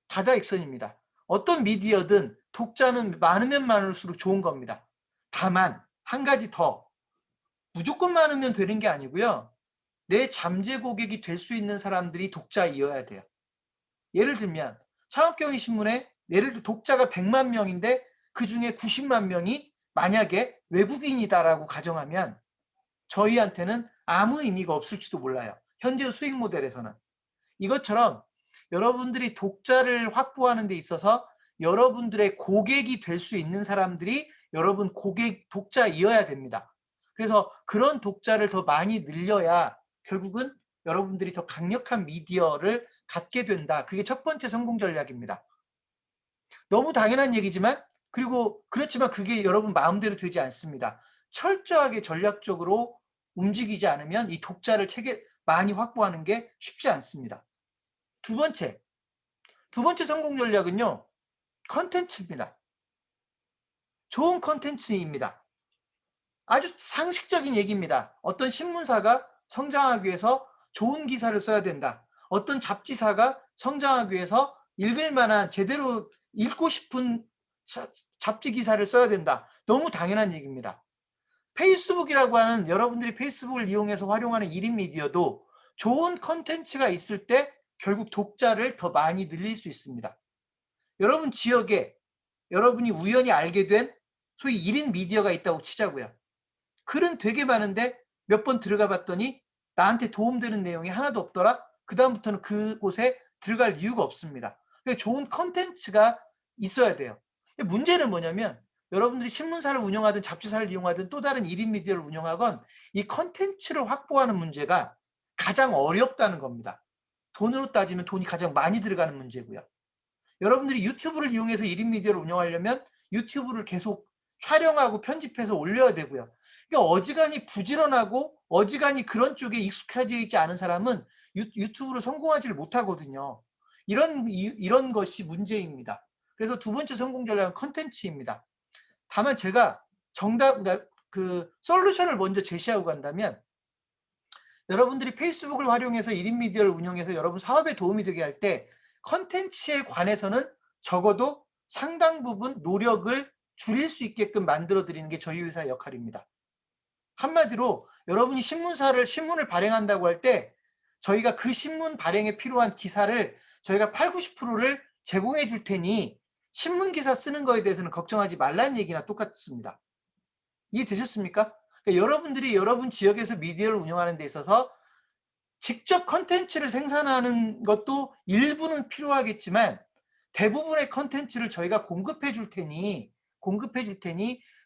다다익선입니다. 어떤 미디어든 독자는 많으면 많을수록 좋은 겁니다. 다만 한 가지 더, 무조건 많으면 되는 게 아니고요. 내 잠재 고객이 될 수 있는 사람들이 독자이어야 돼요. 예를 들면 창업경영신문에 예를 들어 독자가 100만 명인데 그중에 90만 명이 만약에 외국인이다라고 가정하면 저희한테는 아무 의미가 없을지도 몰라요. 현재 수익 모델에서는. 이것처럼 여러분들이 독자를 확보하는 데 있어서 여러분들의 고객이 될 수 있는 사람들이 여러분 고객 독자이어야 됩니다. 그래서 그런 독자를 더 많이 늘려야 결국은 여러분들이 더 강력한 미디어를 갖게 된다. 그게 첫 번째 성공 전략입니다. 너무 당연한 얘기지만, 그리고 그렇지만 그게 여러분 마음대로 되지 않습니다. 철저하게 전략적으로 움직이지 않으면 이 독자를 많이 확보하는 게 쉽지 않습니다. 두 번째 성공 전략은요, 컨텐츠입니다. 좋은 컨텐츠입니다. 아주 상식적인 얘기입니다. 어떤 신문사가 성장하기 위해서 좋은 기사를 써야 된다. 어떤 잡지사가 성장하기 위해서 읽을 만한, 제대로 읽고 싶은 잡지 기사를 써야 된다. 너무 당연한 얘기입니다. 페이스북이라고 하는, 여러분들이 페이스북을 이용해서 활용하는 1인 미디어도 좋은 컨텐츠가 있을 때 결국 독자를 더 많이 늘릴 수 있습니다. 여러분 지역에 여러분이 우연히 알게 된 소위 1인 미디어가 있다고 치자고요. 글은 되게 많은데 몇 번 들어가 봤더니 나한테 도움되는 내용이 하나도 없더라. 그다음부터는 그곳에 들어갈 이유가 없습니다. 좋은 컨텐츠가 있어야 돼요. 문제는 뭐냐면 여러분들이 신문사를 운영하든 잡지사를 이용하든 또 다른 1인 미디어를 운영하건 이 컨텐츠를 확보하는 문제가 가장 어렵다는 겁니다. 돈으로 따지면 돈이 가장 많이 들어가는 문제고요. 여러분들이 유튜브를 이용해서 1인 미디어를 운영하려면 유튜브를 계속 촬영하고 편집해서 올려야 되고요. 그러니까 어지간히 부지런하고 어지간히 그런 쪽에 익숙해져 있지 않은 사람은 유튜브로 성공하지를 못하거든요. 이런 것이 문제입니다. 그래서 두 번째 성공 전략은 컨텐츠입니다. 다만 제가 그러니까 솔루션을 먼저 제시하고 간다면, 여러분들이 페이스북을 활용해서 1인 미디어를 운영해서 여러분 사업에 도움이 되게 할 때 컨텐츠에 관해서는 적어도 상당 부분 노력을 줄일 수 있게끔 만들어 드리는 게 저희 회사의 역할입니다. 한마디로 여러분이 신문을 발행한다고 할 때 저희가 그 신문 발행에 필요한 기사를 저희가 8, 90%를 제공해 줄 테니 신문 기사 쓰는 거에 대해서는 걱정하지 말라는 얘기나 똑같습니다. 이해되셨습니까? 그러니까 여러분들이 여러분 지역에서 미디어를 운영하는 데 있어서 직접 컨텐츠를 생산하는 것도 일부는 필요하겠지만 대부분의 컨텐츠를 저희가 공급해 줄 테니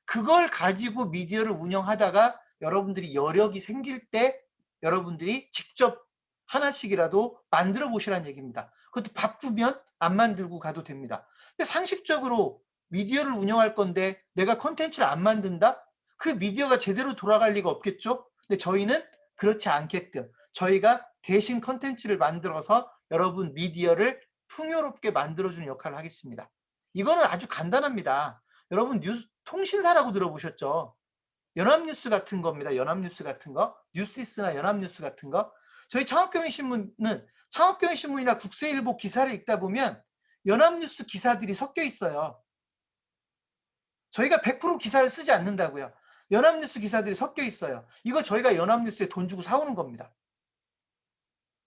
그걸 가지고 미디어를 운영하다가 여러분들이 여력이 생길 때 여러분들이 직접 하나씩이라도 만들어 보시라는 얘기입니다. 그것도 바쁘면 안 만들고 가도 됩니다. 근데 상식적으로 미디어를 운영할 건데 내가 컨텐츠를 안 만든다? 그 미디어가 제대로 돌아갈 리가 없겠죠? 근데 저희는 그렇지 않게끔 저희가 대신 컨텐츠를 만들어서 여러분 미디어를 풍요롭게 만들어주는 역할을 하겠습니다. 이거는 아주 간단합니다. 여러분 통신사라고 들어보셨죠? 연합뉴스 같은 겁니다. 연합뉴스 같은 거, 뉴시스나 연합뉴스 같은 거. 저희 창업경영신문은 창업경제신문이나 국세일보 기사를 읽다 보면 연합뉴스 기사들이 섞여 있어요. 저희가 100% 기사를 쓰지 않는다고요. 연합뉴스 기사들이 섞여 있어요. 이거 저희가 연합뉴스에 돈 주고 사오는 겁니다.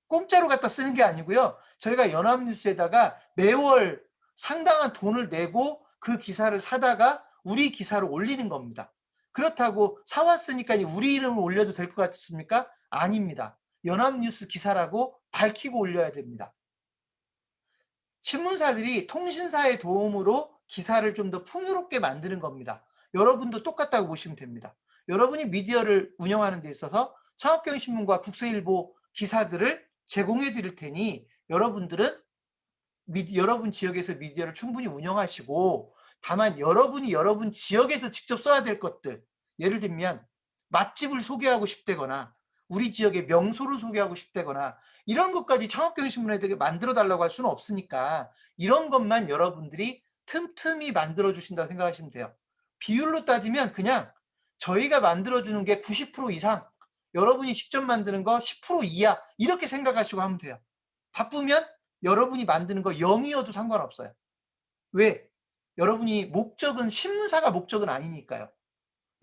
공짜로 갖다 쓰는 게 아니고요. 저희가 연합뉴스에다가 매월 상당한 돈을 내고 그 기사를 사다가 우리 기사를 올리는 겁니다. 그렇다고 사왔으니까 우리 이름을 올려도 될 것 같습니까? 아닙니다. 연합뉴스 기사라고 밝히고 올려야 됩니다. 신문사들이 통신사의 도움으로 기사를 좀 더 풍요롭게 만드는 겁니다. 여러분도 똑같다고 보시면 됩니다. 여러분이 미디어를 운영하는 데 있어서 창업경제신문과 국세일보 기사들을 제공해 드릴 테니 여러분들은 여러분 지역에서 미디어를 충분히 운영하시고, 다만 여러분이 여러분 지역에서 직접 써야 될 것들, 예를 들면 맛집을 소개하고 싶다거나 우리 지역의 명소를 소개하고 싶다거나 이런 것까지 창업경제신문에 만들어 달라고 할 수는 없으니까 이런 것만 여러분들이 틈틈이 만들어 주신다고 생각하시면 돼요. 비율로 따지면 그냥 저희가 만들어 주는 게 90% 이상, 여러분이 직접 만드는 거 10% 이하, 이렇게 생각하시고 하면 돼요. 바쁘면 여러분이 만드는 거 0이어도 상관없어요. 왜? 여러분이 목적은, 신문사가 목적은 아니니까요.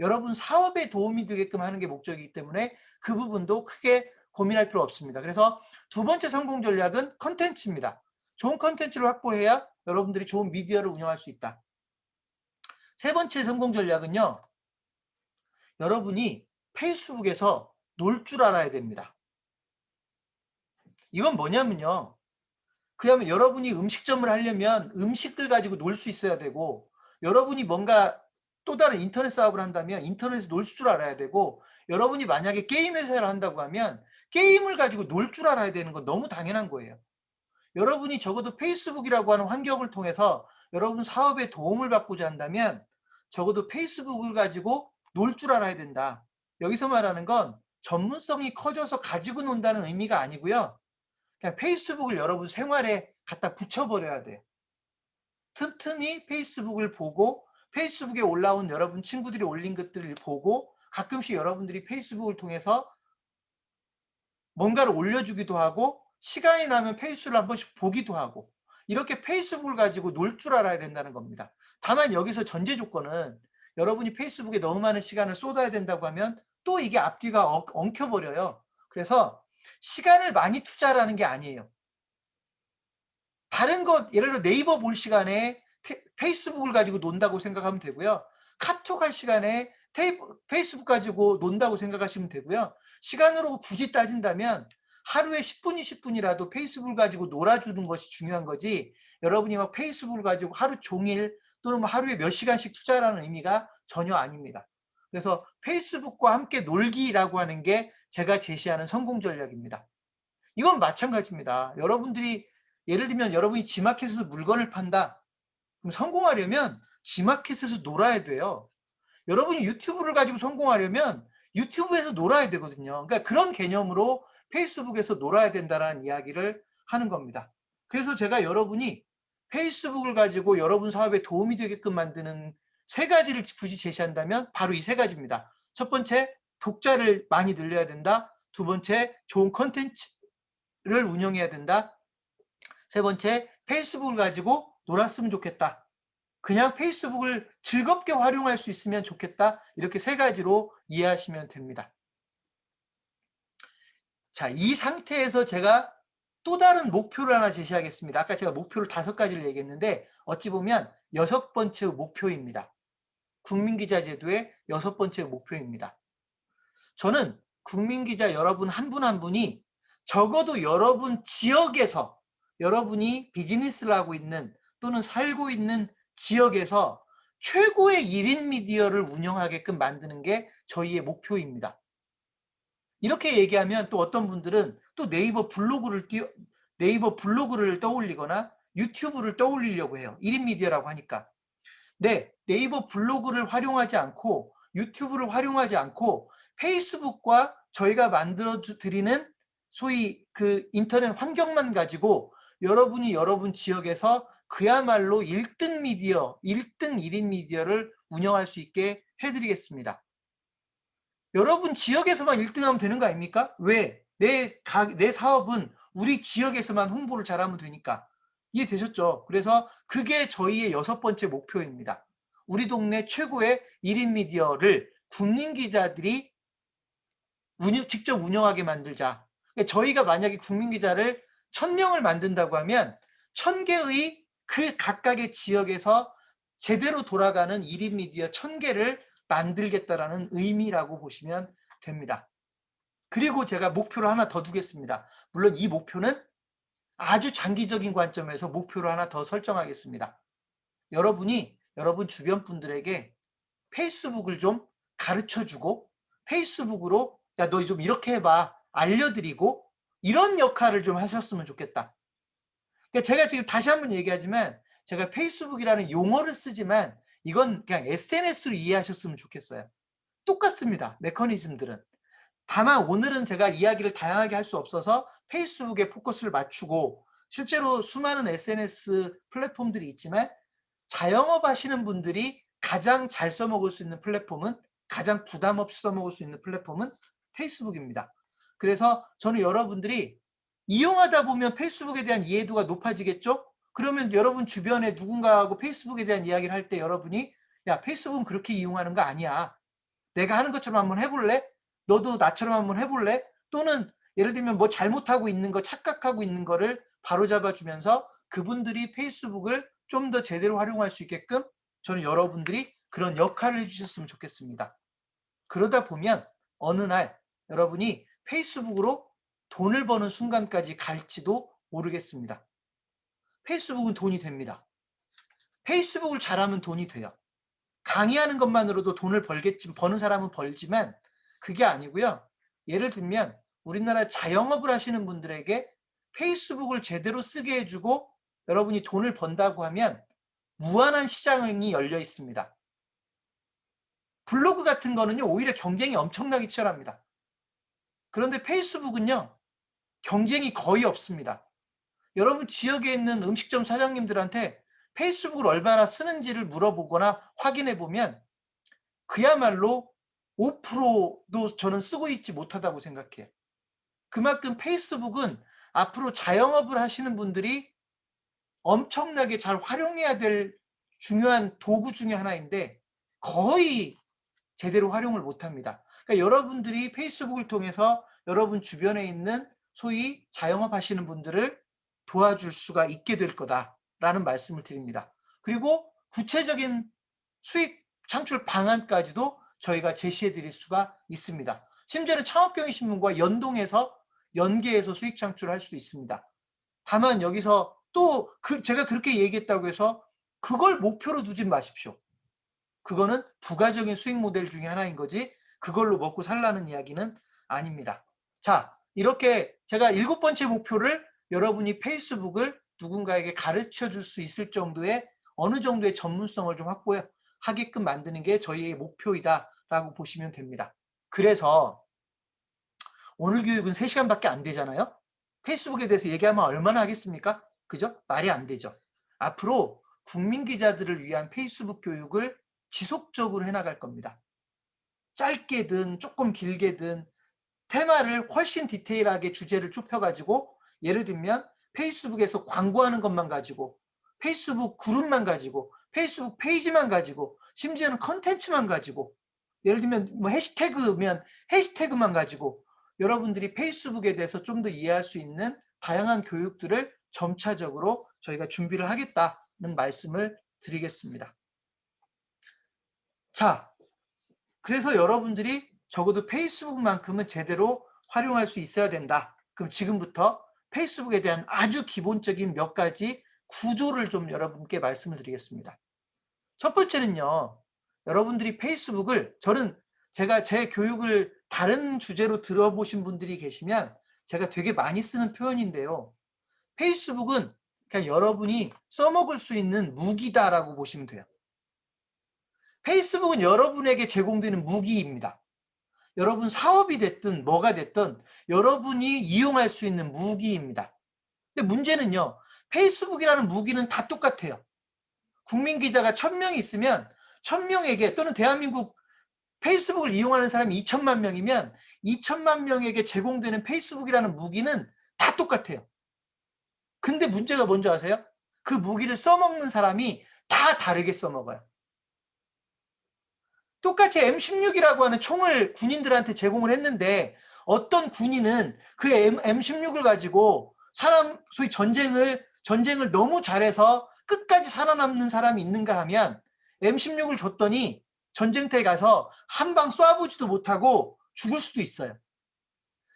여러분 사업에 도움이 되게끔 하는 게 목적이기 때문에 그 부분도 크게 고민할 필요 없습니다. 그래서 두 번째 성공 전략은 컨텐츠입니다. 좋은 컨텐츠를 확보해야 여러분들이 좋은 미디어를 운영할 수 있다. 세 번째 성공 전략은요, 여러분이 페이스북에서 놀 줄 알아야 됩니다. 이건 뭐냐면요, 그러면 여러분이 음식점을 하려면 음식을 가지고 놀 수 있어야 되고, 여러분이 뭔가 또 다른 인터넷 사업을 한다면 인터넷에서 놀 줄 알아야 되고, 여러분이 만약에 게임 회사를 한다고 하면 게임을 가지고 놀 줄 알아야 되는 건 너무 당연한 거예요. 여러분이 적어도 페이스북이라고 하는 환경을 통해서 여러분 사업에 도움을 받고자 한다면 적어도 페이스북을 가지고 놀 줄 알아야 된다. 여기서 말하는 건 전문성이 커져서 가지고 논다는 의미가 아니고요. 그냥 페이스북을 여러분 생활에 갖다 붙여버려야 돼요. 틈틈이 페이스북을 보고, 페이스북에 올라온 여러분 친구들이 올린 것들을 보고, 가끔씩 여러분들이 페이스북을 통해서 뭔가를 올려주기도 하고, 시간이 나면 페이스를 한 번씩 보기도 하고, 이렇게 페이스북을 가지고 놀 줄 알아야 된다는 겁니다. 다만 여기서 전제 조건은 여러분이 페이스북에 너무 많은 시간을 쏟아야 된다고 하면 또 이게 앞뒤가 엉켜버려요. 그래서 시간을 많이 투자하라는 게 아니에요. 다른 것, 예를 들어 네이버 볼 시간에 페이스북을 가지고 논다고 생각하면 되고요. 카톡 할 시간에 페이스북 가지고 논다고 생각하시면 되고요. 시간으로 굳이 따진다면 하루에 10분, 20분이라도 페이스북을 가지고 놀아주는 것이 중요한 거지, 여러분이 막 페이스북을 가지고 하루 종일 또는 하루에 몇 시간씩 투자하라는 의미가 전혀 아닙니다. 그래서 페이스북과 함께 놀기라고 하는 게 제가 제시하는 성공 전략입니다. 이건 마찬가지입니다. 여러분들이 예를 들면 여러분이 지마켓에서 물건을 판다. 그럼 성공하려면 지마켓에서 놀아야 돼요. 여러분이 유튜브를 가지고 성공하려면 유튜브에서 놀아야 되거든요. 그러니까 그런 개념으로 페이스북에서 놀아야 된다는 이야기를 하는 겁니다. 그래서 제가 여러분이 페이스북을 가지고 여러분 사업에 도움이 되게끔 만드는 세 가지를 굳이 제시한다면 바로 이 세 가지입니다. 첫 번째, 독자를 많이 늘려야 된다. 두 번째, 좋은 컨텐츠를 운영해야 된다. 세 번째, 페이스북을 가지고 놀았으면 좋겠다. 그냥 페이스북을 즐겁게 활용할 수 있으면 좋겠다. 이렇게 세 가지로 이해하시면 됩니다. 자, 이 상태에서 제가 또 다른 목표를 하나 제시하겠습니다. 아까 제가 목표를 5가지를 얘기했는데 어찌 보면 6번째 목표입니다. 국민기자제도의 6번째 목표입니다. 저는 국민기자 여러분 한 분 한 분이 적어도 여러분 지역에서, 여러분이 비즈니스를 하고 있는 또는 살고 있는 지역에서 최고의 1인 미디어를 운영하게끔 만드는 게 저희의 목표입니다. 이렇게 얘기하면 또 어떤 분들은 또 네이버 블로그를 떠올리거나 유튜브를 떠올리려고 해요. 1인 미디어라고 하니까. 네, 네이버 블로그를 활용하지 않고 유튜브를 활용하지 않고 페이스북과 저희가 만들어 드리는 소위 그 인터넷 환경만 가지고 여러분이 여러분 지역에서 그야말로 1등 미디어, 1등 1인 미디어를 운영할 수 있게 해드리겠습니다. 여러분 지역에서만 1등하면 되는 거 아닙니까? 왜? 내 사업은 우리 지역에서만 홍보를 잘하면 되니까. 이해되셨죠? 그래서 그게 저희의 6번째 목표입니다. 우리 동네 최고의 1인 미디어를 국민 기자들이 직접 운영하게 만들자. 그러니까 저희가 만약에 국민 기자를 1000명을 만든다고 하면 1000개의 그 각각의 지역에서 제대로 돌아가는 1인 미디어 1000개를 만들겠다라는 의미라고 보시면 됩니다. 그리고 제가 목표를 하나 더 두겠습니다. 물론 이 목표는 아주 장기적인 관점에서 목표를 하나 더 설정하겠습니다. 여러분이 여러분 주변 분들에게 페이스북을 좀 가르쳐주고 페이스북으로 야, 너 좀 이렇게 해봐 알려드리고 이런 역할을 좀 하셨으면 좋겠다. 그러니까 제가 지금 다시 한번 얘기하지만 제가 페이스북이라는 용어를 쓰지만 이건 그냥 SNS로 이해하셨으면 좋겠어요. 똑같습니다. 메커니즘들은. 다만 오늘은 제가 이야기를 다양하게 할 수 없어서 페이스북에 포커스를 맞추고 실제로 수많은 SNS 플랫폼들이 있지만 자영업 하시는 분들이 가장 잘 써먹을 수 있는 플랫폼은 가장 부담 없이 써먹을 수 있는 플랫폼은 페이스북입니다. 그래서 저는 여러분들이 이용하다 보면 페이스북에 대한 이해도가 높아지겠죠? 그러면 여러분 주변에 누군가하고 페이스북에 대한 이야기를 할 때 여러분이 야, 페이스북은 그렇게 이용하는 거 아니야. 내가 하는 것처럼 한번 해볼래? 너도 나처럼 한번 해볼래? 또는 예를 들면 뭐 잘못하고 있는 거, 착각하고 있는 거를 바로잡아 주면서 그분들이 페이스북을 좀 더 제대로 활용할 수 있게끔 저는 여러분들이 그런 역할을 해주셨으면 좋겠습니다. 그러다 보면 어느 날 여러분이 페이스북으로 돈을 버는 순간까지 갈지도 모르겠습니다. 페이스북은 돈이 됩니다. 페이스북을 잘하면 돈이 돼요. 강의하는 것만으로도 돈을 버는 사람은 벌지만 그게 아니고요. 예를 들면 우리나라 자영업을 하시는 분들에게 페이스북을 제대로 쓰게 해주고 여러분이 돈을 번다고 하면 무한한 시장이 열려 있습니다. 블로그 같은 거는요, 오히려 경쟁이 엄청나게 치열합니다. 그런데 페이스북은요, 경쟁이 거의 없습니다. 여러분 지역에 있는 음식점 사장님들한테 페이스북을 얼마나 쓰는지를 물어보거나 확인해 보면 그야말로 5%도 저는 쓰고 있지 못하다고 생각해요. 그만큼 페이스북은 앞으로 자영업을 하시는 분들이 엄청나게 잘 활용해야 될 중요한 도구 중에 하나인데 거의 제대로 활용을 못합니다. 그러니까 여러분들이 페이스북을 통해서 여러분 주변에 있는 소위 자영업 하시는 분들을 도와줄 수가 있게 될 거다라는 말씀을 드립니다. 그리고 구체적인 수익 창출 방안까지도 저희가 제시해 드릴 수가 있습니다. 심지어는 창업경영신문과 연계해서 수익 창출을 할 수도 있습니다. 다만 여기서 또 제가 그렇게 얘기했다고 해서 그걸 목표로 두지 마십시오. 그거는 부가적인 수익 모델 중에 하나인 거지 그걸로 먹고 살라는 이야기는 아닙니다. 자, 이렇게 제가 7번째 목표를 여러분이 페이스북을 누군가에게 가르쳐 줄 수 있을 정도의 어느 정도의 전문성을 좀 확보하게끔 만드는 게 저희의 목표이다라고 보시면 됩니다. 그래서 오늘 교육은 3시간밖에 안 되잖아요. 페이스북에 대해서 얘기하면 얼마나 하겠습니까? 그죠? 말이 안 되죠. 앞으로 국민 기자들을 위한 페이스북 교육을 지속적으로 해나갈 겁니다. 짧게든 조금 길게든 테마를 훨씬 디테일하게 주제를 좁혀가지고 예를 들면 페이스북에서 광고하는 것만 가지고 페이스북 그룹만 가지고 페이스북 페이지만 가지고 심지어는 컨텐츠만 가지고 예를 들면 뭐 해시태그면 해시태그만 가지고 여러분들이 페이스북에 대해서 좀 더 이해할 수 있는 다양한 교육들을 점차적으로 저희가 준비를 하겠다는 말씀을 드리겠습니다. 자, 그래서 여러분들이 적어도 페이스북만큼은 제대로 활용할 수 있어야 된다. 그럼 지금부터 페이스북에 대한 아주 기본적인 몇 가지 구조를 좀 여러분께 말씀을 드리겠습니다. 첫 번째는요. 여러분들이 페이스북을 제가 제 교육을 다른 주제로 들어보신 분들이 계시면 제가 되게 많이 쓰는 표현인데요. 페이스북은 그냥 여러분이 써먹을 수 있는 무기다라고 보시면 돼요. 페이스북은 여러분에게 제공되는 무기입니다. 여러분 사업이 됐든 뭐가 됐든 여러분이 이용할 수 있는 무기입니다. 근데 문제는요. 페이스북이라는 무기는 다 똑같아요. 국민 기자가 1000명이 있으면 1000명에게 또는 대한민국 페이스북을 이용하는 사람이 2000만 명이면 2000만 명에게 제공되는 페이스북이라는 무기는 다 똑같아요. 근데 문제가 뭔지 아세요? 그 무기를 써먹는 사람이 다 다르게 써먹어요. 똑같이 M16이라고 하는 총을 군인들한테 제공을 했는데 어떤 군인은 그 M16을 가지고 소위 전쟁을 너무 잘해서 끝까지 살아남는 사람이 있는가 하면 M16을 줬더니 전쟁터에 가서 한 방 쏴보지도 못하고 죽을 수도 있어요.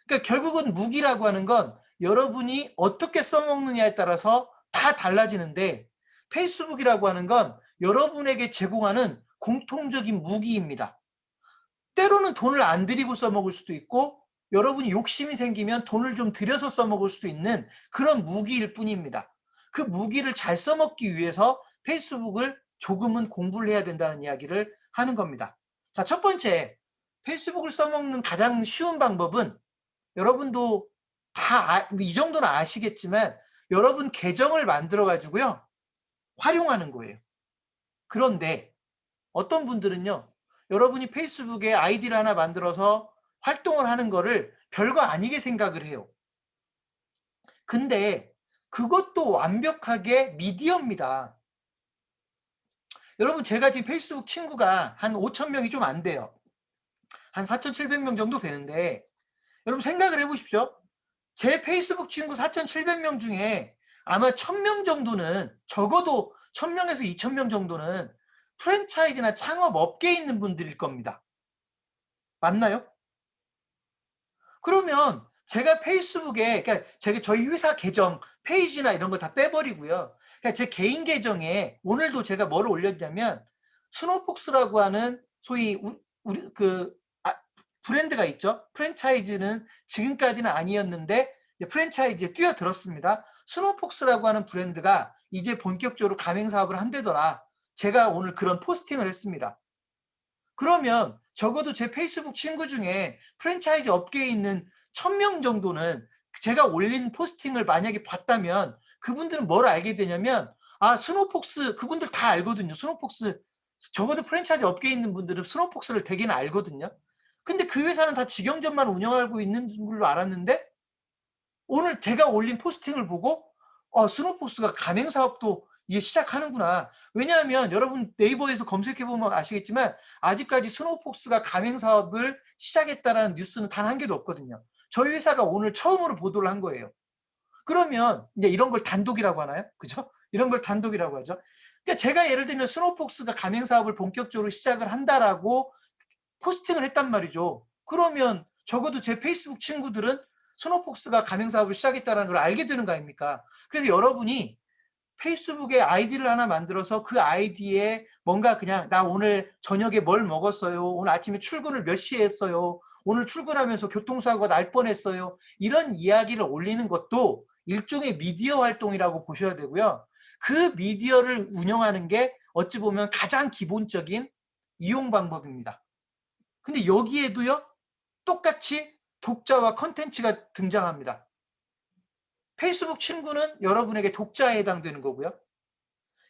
그러니까 결국은 무기라고 하는 건 여러분이 어떻게 써먹느냐에 따라서 다 달라지는데 페이스북이라고 하는 건 여러분에게 제공하는 공통적인 무기입니다. 때로는 돈을 안 들이고 써먹을 수도 있고 여러분이 욕심이 생기면 돈을 좀 들여서 써먹을 수도 있는 그런 무기일 뿐입니다. 그 무기를 잘 써먹기 위해서 페이스북을 조금은 공부를 해야 된다는 이야기를 하는 겁니다. 자, 첫 번째, 페이스북을 써먹는 가장 쉬운 방법은 여러분도 다 이 정도는 아시겠지만 여러분 계정을 만들어 가지고요. 활용하는 거예요. 그런데 어떤 분들은요. 여러분이 페이스북에 아이디를 하나 만들어서 활동을 하는 거를 별거 아니게 생각을 해요. 근데 그것도 완벽하게 미디어입니다. 여러분 제가 지금 페이스북 친구가 한 5,000명이 좀 안 돼요. 한 4,700명 정도 되는데 여러분 생각을 해 보십시오. 제 페이스북 친구 4,700명 중에 아마 1,000명 정도는 적어도 1,000명에서 2,000명 정도는 프랜차이즈나 창업 업계에 있는 분들일 겁니다. 맞나요? 그러면 제가 페이스북에 그러니까 저희 회사 계정 페이지나 이런 거 다 빼버리고요. 그러니까 제 개인 계정에 오늘도 제가 뭐를 올렸냐면 스노폭스라고 하는 소위 우리 브랜드가 있죠. 프랜차이즈는 지금까지는 아니었는데 프랜차이즈에 뛰어들었습니다. 스노폭스라고 하는 브랜드가 이제 본격적으로 가맹 사업을 한대더라. 제가 오늘 그런 포스팅을 했습니다. 그러면 적어도 제 페이스북 친구 중에 프랜차이즈 업계에 있는 1,000명 정도는 제가 올린 포스팅을 만약에 봤다면 그분들은 뭘 알게 되냐면 스노폭스 그분들 다 알거든요. 스노폭스 적어도 프랜차이즈 업계에 있는 분들은 스노폭스를 되게는 알거든요. 근데 그 회사는 다 직영점만 운영하고 있는 걸로 알았는데 오늘 제가 올린 포스팅을 보고 스노폭스가 가맹 사업도 이게 시작하는구나. 왜냐하면 여러분 네이버에서 검색해 보면 아시겠지만 아직까지 스노폭스가 가맹 사업을 시작했다라는 뉴스는 단 한 개도 없거든요. 저희 회사가 오늘 처음으로 보도를 한 거예요. 그러면 이제 이런 걸 단독이라고 하나요? 그죠? 이런 걸 단독이라고 하죠. 그러니까 제가 예를 들면 스노폭스가 가맹 사업을 본격적으로 시작을 한다라고 포스팅을 했단 말이죠. 그러면 적어도 제 페이스북 친구들은 스노폭스가 가맹 사업을 시작했다는 걸 알게 되는 거 아닙니까? 그래서 여러분이 페이스북에 아이디를 하나 만들어서 그 아이디에 뭔가 그냥 나 오늘 저녁에 뭘 먹었어요. 오늘 아침에 출근을 몇 시에 했어요. 오늘 출근하면서 교통사고가 날 뻔했어요. 이런 이야기를 올리는 것도 일종의 미디어 활동이라고 보셔야 되고요. 그 미디어를 운영하는 게 어찌 보면 가장 기본적인 이용 방법입니다. 근데 여기에도요. 똑같이 독자와 컨텐츠가 등장합니다. 페이스북 친구는 여러분에게 독자에 해당되는 거고요.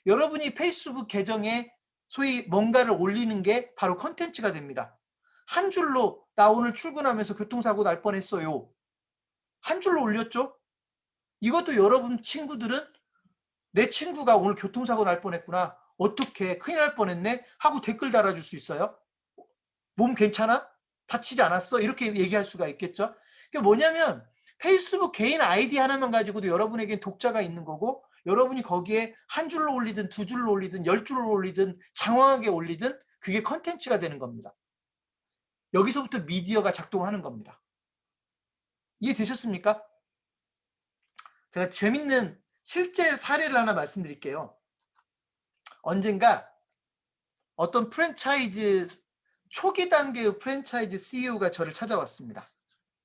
여러분이 페이스북 계정에 소위 뭔가를 올리는 게 바로 컨텐츠가 됩니다. 한 줄로 나 오늘 출근하면서 교통사고 날 뻔했어요. 한 줄로 올렸죠? 이것도 여러분 친구들은 내 친구가 오늘 교통사고 날 뻔했구나. 어떻게 큰일 날 뻔했네 하고 댓글 달아줄 수 있어요. 몸 괜찮아? 다치지 않았어? 이렇게 얘기할 수가 있겠죠. 그게 뭐냐면 페이스북 개인 아이디 하나만 가지고도 여러분에게 독자가 있는 거고 여러분이 거기에 한 줄로 올리든 두 줄로 올리든 10줄로 올리든 장황하게 올리든 그게 컨텐츠가 되는 겁니다. 여기서부터 미디어가 작동하는 겁니다. 이해되셨습니까? 제가 재밌는 실제 사례를 하나 말씀드릴게요. 언젠가 어떤 프랜차이즈 초기 단계의 프랜차이즈 CEO가 저를 찾아왔습니다.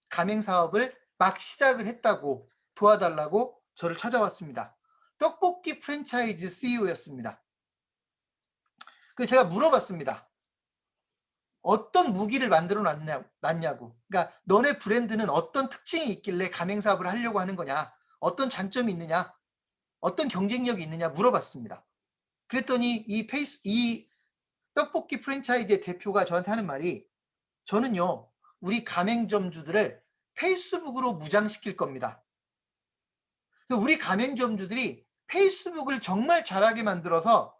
가맹 사업을 막 시작을 했다고 도와달라고 저를 찾아왔습니다. 떡볶이 프랜차이즈 CEO였습니다. 그래서 제가 물어봤습니다. 어떤 무기를 만들어 놨냐고. 그러니까 너네 브랜드는 어떤 특징이 있길래 가맹 사업을 하려고 하는 거냐. 어떤 장점이 있느냐. 어떤 경쟁력이 있느냐 물어봤습니다. 그랬더니 이 떡볶이 프랜차이즈의 대표가 저한테 하는 말이 저는요. 우리 가맹점주들을 페이스북으로 무장시킬 겁니다. 그래서 우리 가맹점주들이 페이스북을 정말 잘하게 만들어서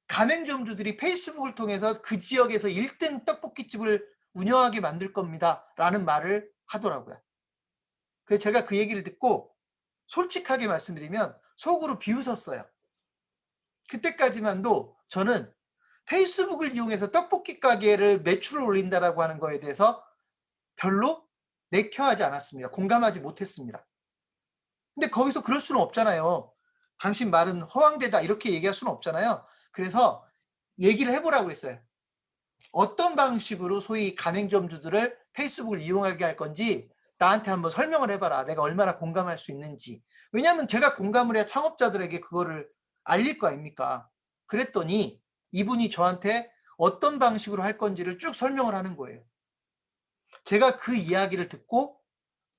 가맹점주들이 페이스북을 통해서 그 지역에서 1등 떡볶이집을 운영하게 만들 겁니다. 라는 말을 하더라고요. 그래서 제가 그 얘기를 듣고 솔직하게 말씀드리면 속으로 비웃었어요. 그때까지만도 저는 페이스북을 이용해서 떡볶이 가게를 매출을 올린다라고 하는 거에 대해서 별로 내켜하지 않았습니다. 공감하지 못했습니다. 근데 거기서 그럴 수는 없잖아요. 당신 말은 허황되다 이렇게 얘기할 수는 없잖아요. 그래서 얘기를 해보라고 했어요. 어떤 방식으로 소위 가맹점주들을 페이스북을 이용하게 할 건지 나한테 한번 설명을 해봐라. 내가 얼마나 공감할 수 있는지. 왜냐하면 제가 공감을 해야 창업자들에게 그거를 알릴 거 아닙니까? 그랬더니 이분이 저한테 어떤 방식으로 할 건지를 쭉 설명을 하는 거예요. 제가 그 이야기를 듣고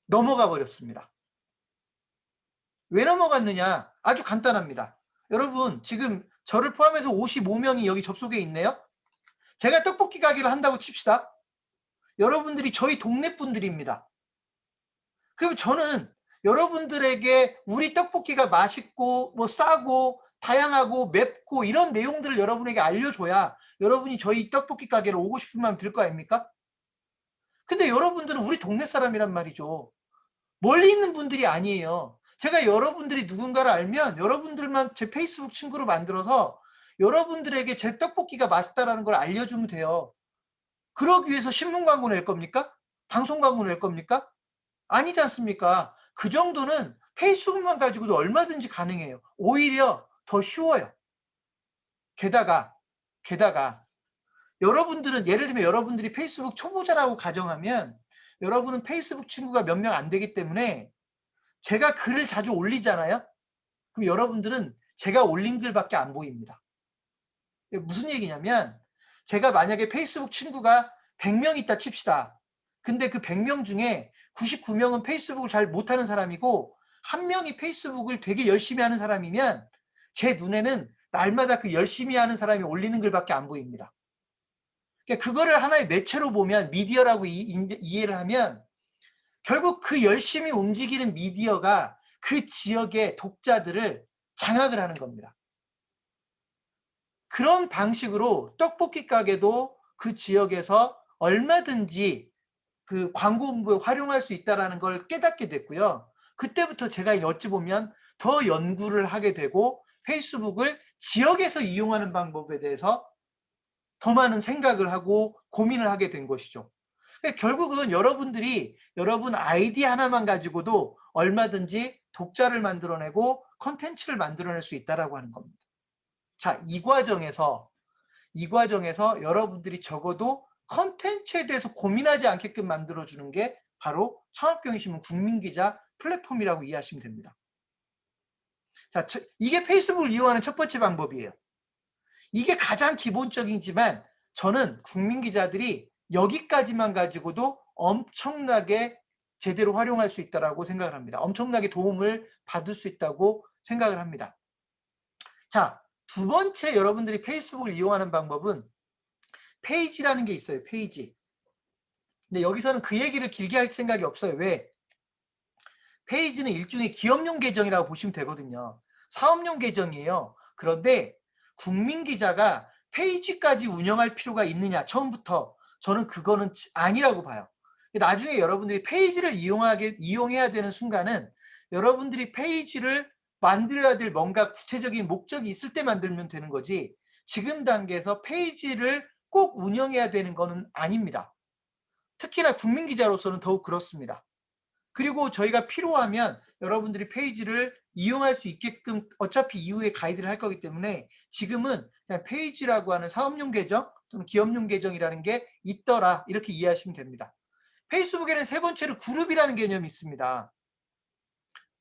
넘어가 버렸습니다. 왜 넘어갔느냐? 아주 간단합니다. 여러분, 지금 저를 포함해서 55명이 여기 접속해 있네요. 제가 떡볶이 가게를 한다고 칩시다. 여러분들이 저희 동네 분들입니다. 그럼 저는 여러분들에게 우리 떡볶이가 맛있고 뭐 싸고 다양하고 맵고 이런 내용들을 여러분에게 알려줘야 여러분이 저희 떡볶이 가게를 오고 싶은 마음 들 거 아닙니까? 근데 여러분들은 우리 동네 사람이란 말이죠. 멀리 있는 분들이 아니에요. 제가 여러분들이 누군가를 알면 여러분들만 제 페이스북 친구로 만들어서 여러분들에게 제 떡볶이가 맛있다라는 걸 알려주면 돼요. 그러기 위해서 신문 광고 낼 겁니까? 방송 광고 낼 겁니까? 아니지 않습니까? 그 정도는 페이스북만 가지고도 얼마든지 가능해요. 오히려 더 쉬워요. 게다가 여러분들은 예를 들면 여러분들이 페이스북 초보자라고 가정하면 여러분은 페이스북 친구가 몇 명 안 되기 때문에 제가 글을 자주 올리잖아요. 그럼 여러분들은 제가 올린 글밖에 안 보입니다. 무슨 얘기냐면 제가 만약에 페이스북 친구가 100명 있다 칩시다. 근데 그 100명 중에 99명은 페이스북을 잘 못하는 사람이고 한 명이 페이스북을 되게 열심히 하는 사람이면 제 눈에는 날마다 그 열심히 하는 사람이 올리는 글밖에 안 보입니다. 그러니까 그거를 하나의 매체로 보면 미디어라고 이해를 하면 결국 그 열심히 움직이는 미디어가 그 지역의 독자들을 장악을 하는 겁니다. 그런 방식으로 떡볶이 가게도 그 지역에서 얼마든지 그 광고 홍보에 활용할 수 있다는 걸 깨닫게 됐고요. 그때부터 제가 어찌 보면 더 연구를 하게 되고 페이스북을 지역에서 이용하는 방법에 대해서 더 많은 생각을 하고 고민을 하게 된 것이죠. 그러니까 결국은 여러분들이 여러분 아이디 하나만 가지고도 얼마든지 독자를 만들어내고 컨텐츠를 만들어낼 수 있다라고 하는 겁니다. 자, 이 과정에서 여러분들이 적어도 컨텐츠에 대해서 고민하지 않게끔 만들어주는 게 바로 창업경영신문 국민기자 플랫폼이라고 이해하시면 됩니다. 자, 이게 페이스북을 이용하는 첫 번째 방법이에요. 이게 가장 기본적이지만 저는 국민기자들이 여기까지만 가지고도 엄청나게 제대로 활용할 수 있다고 생각을 합니다. 엄청나게 도움을 받을 수 있다고 생각을 합니다. 자, 두 번째 여러분들이 페이스북을 이용하는 방법은 페이지라는 게 있어요. 페이지. 근데 여기서는 그 얘기를 길게 할 생각이 없어요. 왜? 페이지는 일종의 기업용 계정이라고 보시면 되거든요. 사업용 계정이에요. 그런데 국민기자가 페이지까지 운영할 필요가 있느냐, 처음부터. 저는 그거는 아니라고 봐요. 나중에 여러분들이 페이지를 이용해야 되는 순간은 여러분들이 페이지를 만들어야 될 뭔가 구체적인 목적이 있을 때 만들면 되는 거지 지금 단계에서 페이지를 꼭 운영해야 되는 거는 아닙니다. 특히나 국민기자로서는 더욱 그렇습니다. 그리고 저희가 필요하면 여러분들이 페이지를 이용할 수 있게끔 어차피 이후에 가이드를 할 거기 때문에 지금은 그냥 페이지라고 하는 사업용 계정 또는 기업용 계정이라는 게 있더라 이렇게 이해하시면 됩니다. 페이스북에는 세 번째로 그룹이라는 개념이 있습니다.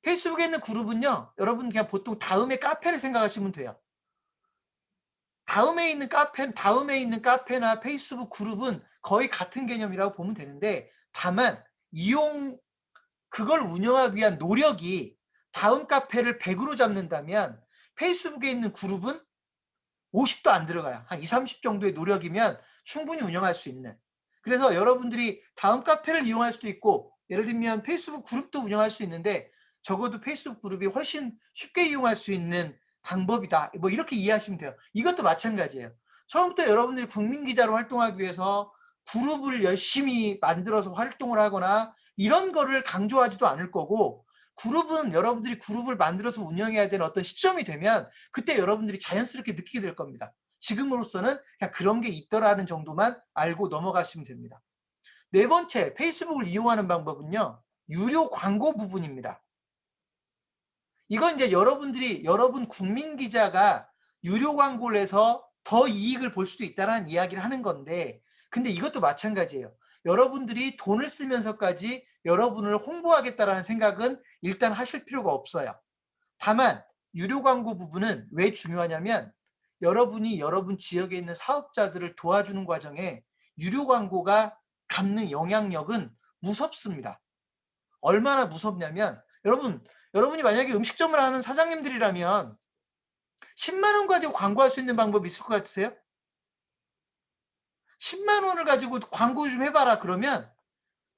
페이스북에 있는 그룹은요, 여러분 그냥 보통 다음에 카페를 생각하시면 돼요. 다음에 있는 카페나 페이스북 그룹은 거의 같은 개념이라고 보면 되는데 다만 그걸 운영하기 위한 노력이 다음 카페를 100으로 잡는다면 페이스북에 있는 그룹은 50도 안 들어가요. 한 20, 30 정도의 노력이면 충분히 운영할 수 있는. 그래서 여러분들이 다음 카페를 이용할 수도 있고 예를 들면 페이스북 그룹도 운영할 수 있는데 적어도 페이스북 그룹이 훨씬 쉽게 이용할 수 있는 방법이다. 뭐 이렇게 이해하시면 돼요. 이것도 마찬가지예요. 처음부터 여러분들이 국민기자로 활동하기 위해서 그룹을 열심히 만들어서 활동을 하거나 이런 거를 강조하지도 않을 거고, 그룹은 여러분들이 그룹을 만들어서 운영해야 되는 어떤 시점이 되면 그때 여러분들이 자연스럽게 느끼게 될 겁니다. 지금으로서는 그냥 그런 게 있더라는 정도만 알고 넘어가시면 됩니다. 네 번째, 페이스북을 이용하는 방법은요, 유료 광고 부분입니다. 이건 이제 여러분 국민 기자가 유료 광고를 해서 더 이익을 볼 수도 있다는 이야기를 하는 건데, 근데 이것도 마찬가지예요. 여러분들이 돈을 쓰면서까지 여러분을 홍보하겠다라는 생각은 일단 하실 필요가 없어요. 다만 유료 광고 부분은 왜 중요하냐면, 여러분이 여러분 지역에 있는 사업자들을 도와주는 과정에 유료 광고가 갖는 영향력은 무섭습니다. 얼마나 무섭냐면, 여러분이 만약에 음식점을 하는 사장님들이라면 10만 원 가지고 광고할 수 있는 방법이 있을 것 같으세요? 10만 원을 가지고 광고 좀 해봐라 그러면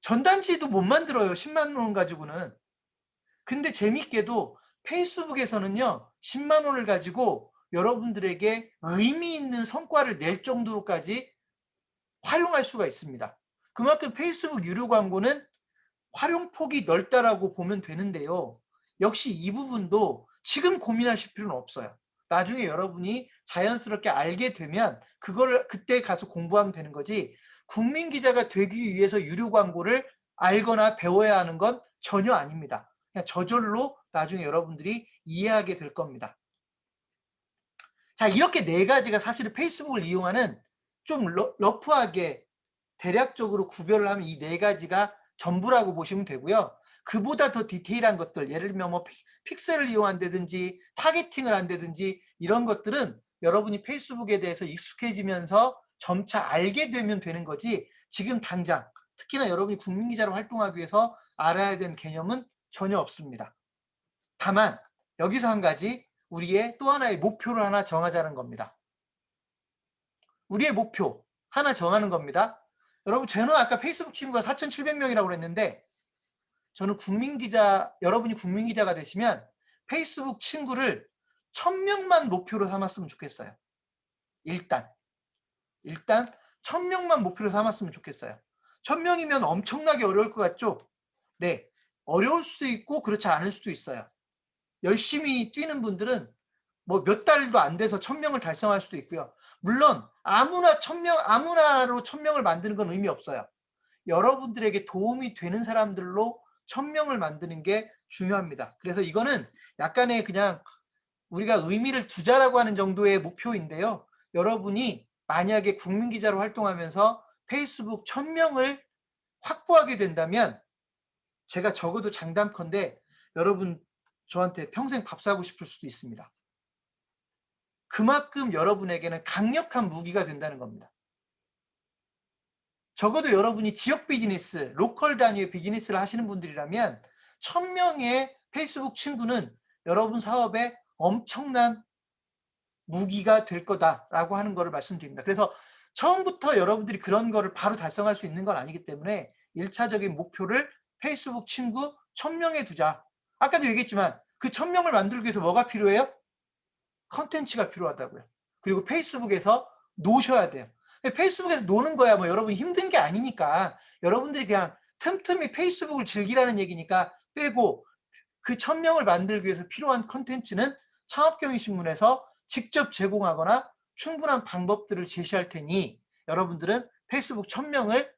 전단지도 못 만들어요. 10만 원 가지고는. 근데 재밌게도 페이스북에서는요, 10만 원을 가지고 여러분들에게 의미 있는 성과를 낼 정도로까지 활용할 수가 있습니다. 그만큼 페이스북 유료 광고는 활용폭이 넓다라고 보면 되는데요. 역시 이 부분도 지금 고민하실 필요는 없어요. 나중에 여러분이 자연스럽게 알게 되면 그거를 그때 가서 공부하면 되는 거지, 국민 기자가 되기 위해서 유료 광고를 알거나 배워야 하는 건 전혀 아닙니다. 그냥 저절로 나중에 여러분들이 이해하게 될 겁니다. 자, 이렇게 네 가지가 사실은 페이스북을 이용하는, 좀 러프하게 대략적으로 구별을 하면 이 네 가지가 전부라고 보시면 되고요. 그보다 더 디테일한 것들, 예를 들면 뭐 픽셀을 이용한다든지 타겟팅을 한다든지 이런 것들은 여러분이 페이스북에 대해서 익숙해지면서 점차 알게 되면 되는 거지, 지금 당장 특히나 여러분이 국민기자로 활동하기 위해서 알아야 되는 개념은 전혀 없습니다. 다만 여기서 한 가지, 우리의 또 하나의 목표를 하나 정하자는 겁니다. 우리의 목표 하나 정하는 겁니다. 여러분, 저는 아까 페이스북 친구가 4,700명이라고 그랬는데, 저는 여러분이 국민기자가 되시면 페이스북 친구를 1,000명만 목표로 삼았으면 좋겠어요. 일단 1,000명만 목표로 삼았으면 좋겠어요. 1,000명이면 엄청나게 어려울 것 같죠? 네, 어려울 수도 있고 그렇지 않을 수도 있어요. 열심히 뛰는 분들은 뭐 몇 달도 안 돼서 1,000명을 달성할 수도 있고요. 물론 아무나로 1,000명을 만드는 건 의미 없어요. 여러분들에게 도움이 되는 사람들로 1,000명을 만드는 게 중요합니다. 그래서 이거는 약간의 그냥 우리가 의미를 두자라고 하는 정도의 목표인데요. 여러분이 만약에 국민기자로 활동하면서 페이스북 1,000명을 확보하게 된다면, 제가 적어도 장담컨대 여러분 저한테 평생 밥 사고 싶을 수도 있습니다. 그만큼 여러분에게는 강력한 무기가 된다는 겁니다. 적어도 여러분이 지역 비즈니스, 로컬 단위의 비즈니스를 하시는 분들이라면 1,000명의 페이스북 친구는 여러분 사업에 엄청난 무기가 될 거다라고 하는 거를 말씀드립니다. 그래서 처음부터 여러분들이 그런 거를 바로 달성할 수 있는 건 아니기 때문에 1차적인 목표를 페이스북 친구 1,000명에 두자. 아까도 얘기했지만 그 1,000명을 만들기 위해서 뭐가 필요해요? 컨텐츠가 필요하다고요. 그리고 페이스북에서 노셔야 돼요. 페이스북에서 노는 거야 뭐 여러분 힘든 게 아니니까, 여러분들이 그냥 틈틈이 페이스북을 즐기라는 얘기니까 빼고, 그 1,000명을 만들기 위해서 필요한 컨텐츠는 창업경위신문에서 직접 제공하거나 충분한 방법들을 제시할 테니 여러분들은 페이스북 1,000명을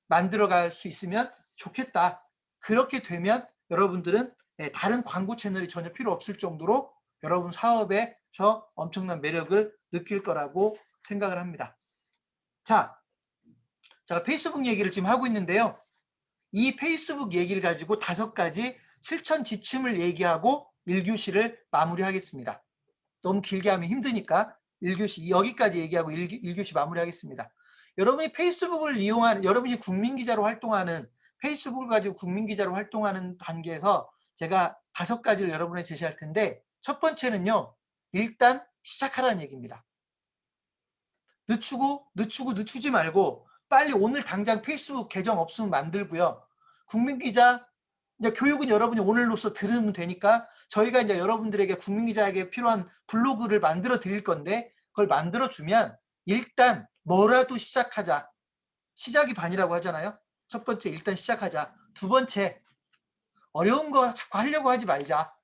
만들어갈 수 있으면 좋겠다. 그렇게 되면 여러분들은 다른 광고 채널이 전혀 필요 없을 정도로 여러분 사업에서 엄청난 매력을 느낄 거라고 생각을 합니다. 자, 제가 페이스북 얘기를 지금 하고 있는데요. 이 페이스북 얘기를 가지고 5가지 실천 지침을 얘기하고 1교시를 마무리하겠습니다. 너무 길게 하면 힘드니까 1교시 여기까지 얘기하고 1교시 마무리하겠습니다. 여러분이 페이스북을 이용한, 여러분이 국민기자로 활동하는, 페이스북을 가지고 국민기자로 활동하는 단계에서 제가 5가지를 여러분에 제시할 텐데, 첫 번째는요, 일단 시작하라는 얘기입니다. 늦추지 말고 빨리 오늘 당장 페이스북 계정 없으면 만들고요. 국민기자 이제 교육은 여러분이 오늘로써 들으면 되니까 저희가 이제 여러분들에게 국민기자에게 필요한 블로그를 만들어 드릴 건데 그걸 만들어 주면 일단 뭐라도 시작하자. 시작이 반이라고 하잖아요. 첫 번째 일단 시작하자. 두 번째 어려운 거 자꾸 하려고 하지 말자.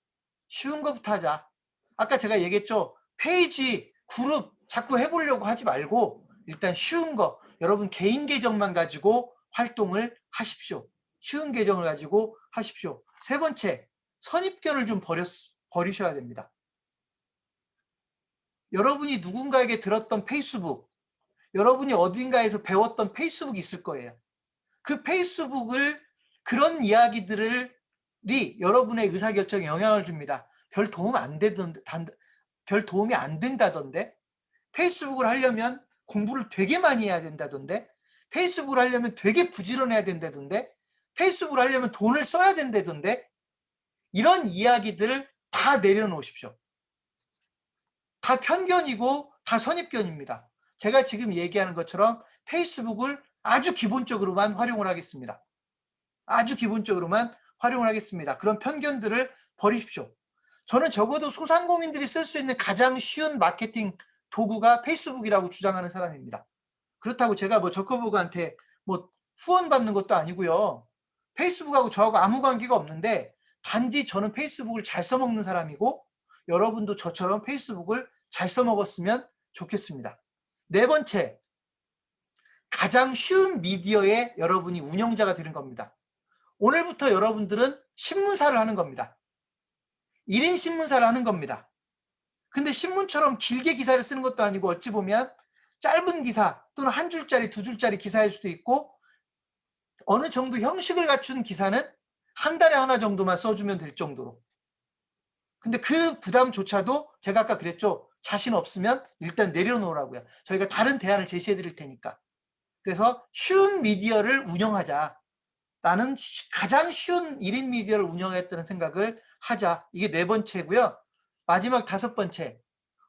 쉬운 거부터 하자. 아까 제가 얘기했죠. 페이지, 그룹 자꾸 해보려고 하지 말고 일단 쉬운 거 여러분 개인 계정만 가지고 활동을 하십시오. 쉬운 계정을 가지고 하십시오. 세 번째, 선입견을 좀 버리셔야 됩니다. 여러분이 누군가에게 들었던 페이스북, 여러분이 어딘가에서 배웠던 페이스북이 있을 거예요. 그 페이스북을 그런 이야기들이 여러분의 의사결정에 영향을 줍니다. 별 도움이 안 된다던데 페이스북을 하려면 공부를 되게 많이 해야 된다던데 페이스북을 하려면 되게 부지런해야 된다던데 페이스북을 하려면 돈을 써야 된다던데 이런 이야기들을 다 내려놓으십시오. 다 편견이고 다 선입견입니다. 제가 지금 얘기하는 것처럼 페이스북을 아주 기본적으로만 활용을 하겠습니다. 아주 기본적으로만 활용을 하겠습니다. 그런 편견들을 버리십시오. 저는 적어도 소상공인들이 쓸 수 있는 가장 쉬운 마케팅 도구가 페이스북이라고 주장하는 사람입니다. 그렇다고 제가 뭐 저커버그한테 뭐 후원 받는 것도 아니고요. 페이스북하고 저하고 아무 관계가 없는데 단지 저는 페이스북을 잘 써먹는 사람이고 여러분도 저처럼 페이스북을 잘 써먹었으면 좋겠습니다. 네 번째, 가장 쉬운 미디어의 여러분이 운영자가 되는 겁니다. 오늘부터 여러분들은 신문사를 하는 겁니다. 1인 신문사를 하는 겁니다. 근데 신문처럼 길게 기사를 쓰는 것도 아니고 어찌 보면 짧은 기사 또는 한 줄짜리, 두 줄짜리 기사일 수도 있고 어느 정도 형식을 갖춘 기사는 한 달에 하나 정도만 써주면 될 정도로. 근데 그 부담조차도 제가 아까 그랬죠. 자신 없으면 일단 내려놓으라고요. 저희가 다른 대안을 제시해 드릴 테니까. 그래서 쉬운 미디어를 운영하자. 나는 가장 쉬운 1인 미디어를 운영했다는 생각을 하자. 이게 네 번째고요. 마지막 다섯 번째.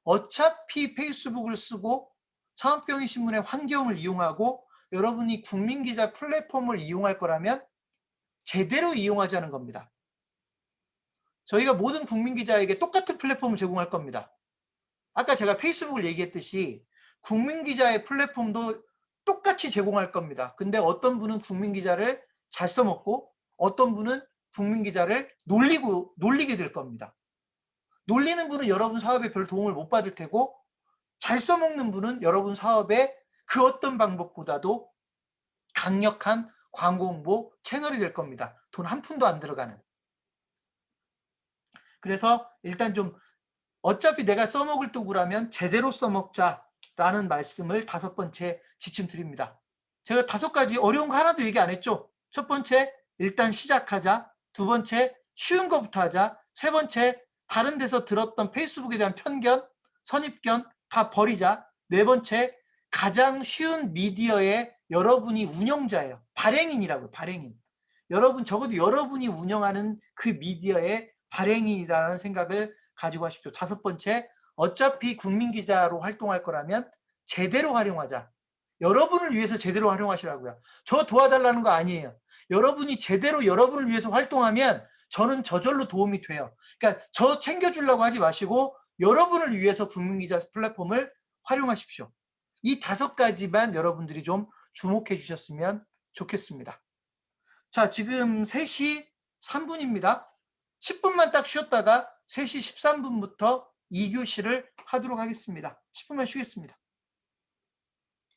어차피 페이스북을 쓰고 창업경위신문의 환경을 이용하고 여러분이 국민기자 플랫폼을 이용할 거라면 제대로 이용하자는 겁니다. 저희가 모든 국민기자에게 똑같은 플랫폼을 제공할 겁니다. 아까 제가 페이스북을 얘기했듯이 국민기자의 플랫폼도 똑같이 제공할 겁니다. 근데 어떤 분은 국민기자를 잘 써먹고 어떤 분은 국민기자를 놀리게 될 겁니다. 놀리는 분은 여러분 사업에 별 도움을 못 받을 테고 잘 써먹는 분은 여러분 사업에 그 어떤 방법보다도 강력한 광고 홍보 채널이 될 겁니다. 돈 한 푼도 안 들어가는. 그래서 일단 좀 어차피 내가 써먹을 도구라면 제대로 써먹자라는 말씀을 다섯 번째 지침 드립니다. 제가 다섯 가지 어려운 거 하나도 얘기 안 했죠. 첫 번째, 일단 시작하자. 두 번째, 쉬운 거부터 하자. 세 번째, 다른 데서 들었던 페이스북에 대한 편견, 선입견 다 버리자. 네 번째, 가장 쉬운 미디어의 여러분이 운영자예요. 발행인이라고요. 발행인. 여러분 적어도 여러분이 운영하는 그 미디어의 발행인이라는 생각을 가지고 하십시오. 다섯 번째, 어차피 국민기자로 활동할 거라면 제대로 활용하자. 여러분을 위해서 제대로 활용하시라고요. 저 도와달라는 거 아니에요. 여러분이 제대로 여러분을 위해서 활동하면 저는 저절로 도움이 돼요. 그러니까 저 챙겨주려고 하지 마시고 여러분을 위해서 국민기자 플랫폼을 활용하십시오. 이 다섯 가지만 여러분들이 좀 주목해 주셨으면 좋겠습니다. 자, 지금 3시 3분입니다. 10분만 딱 쉬었다가 3시 13분부터 2교시를 하도록 하겠습니다. 10분만 쉬겠습니다.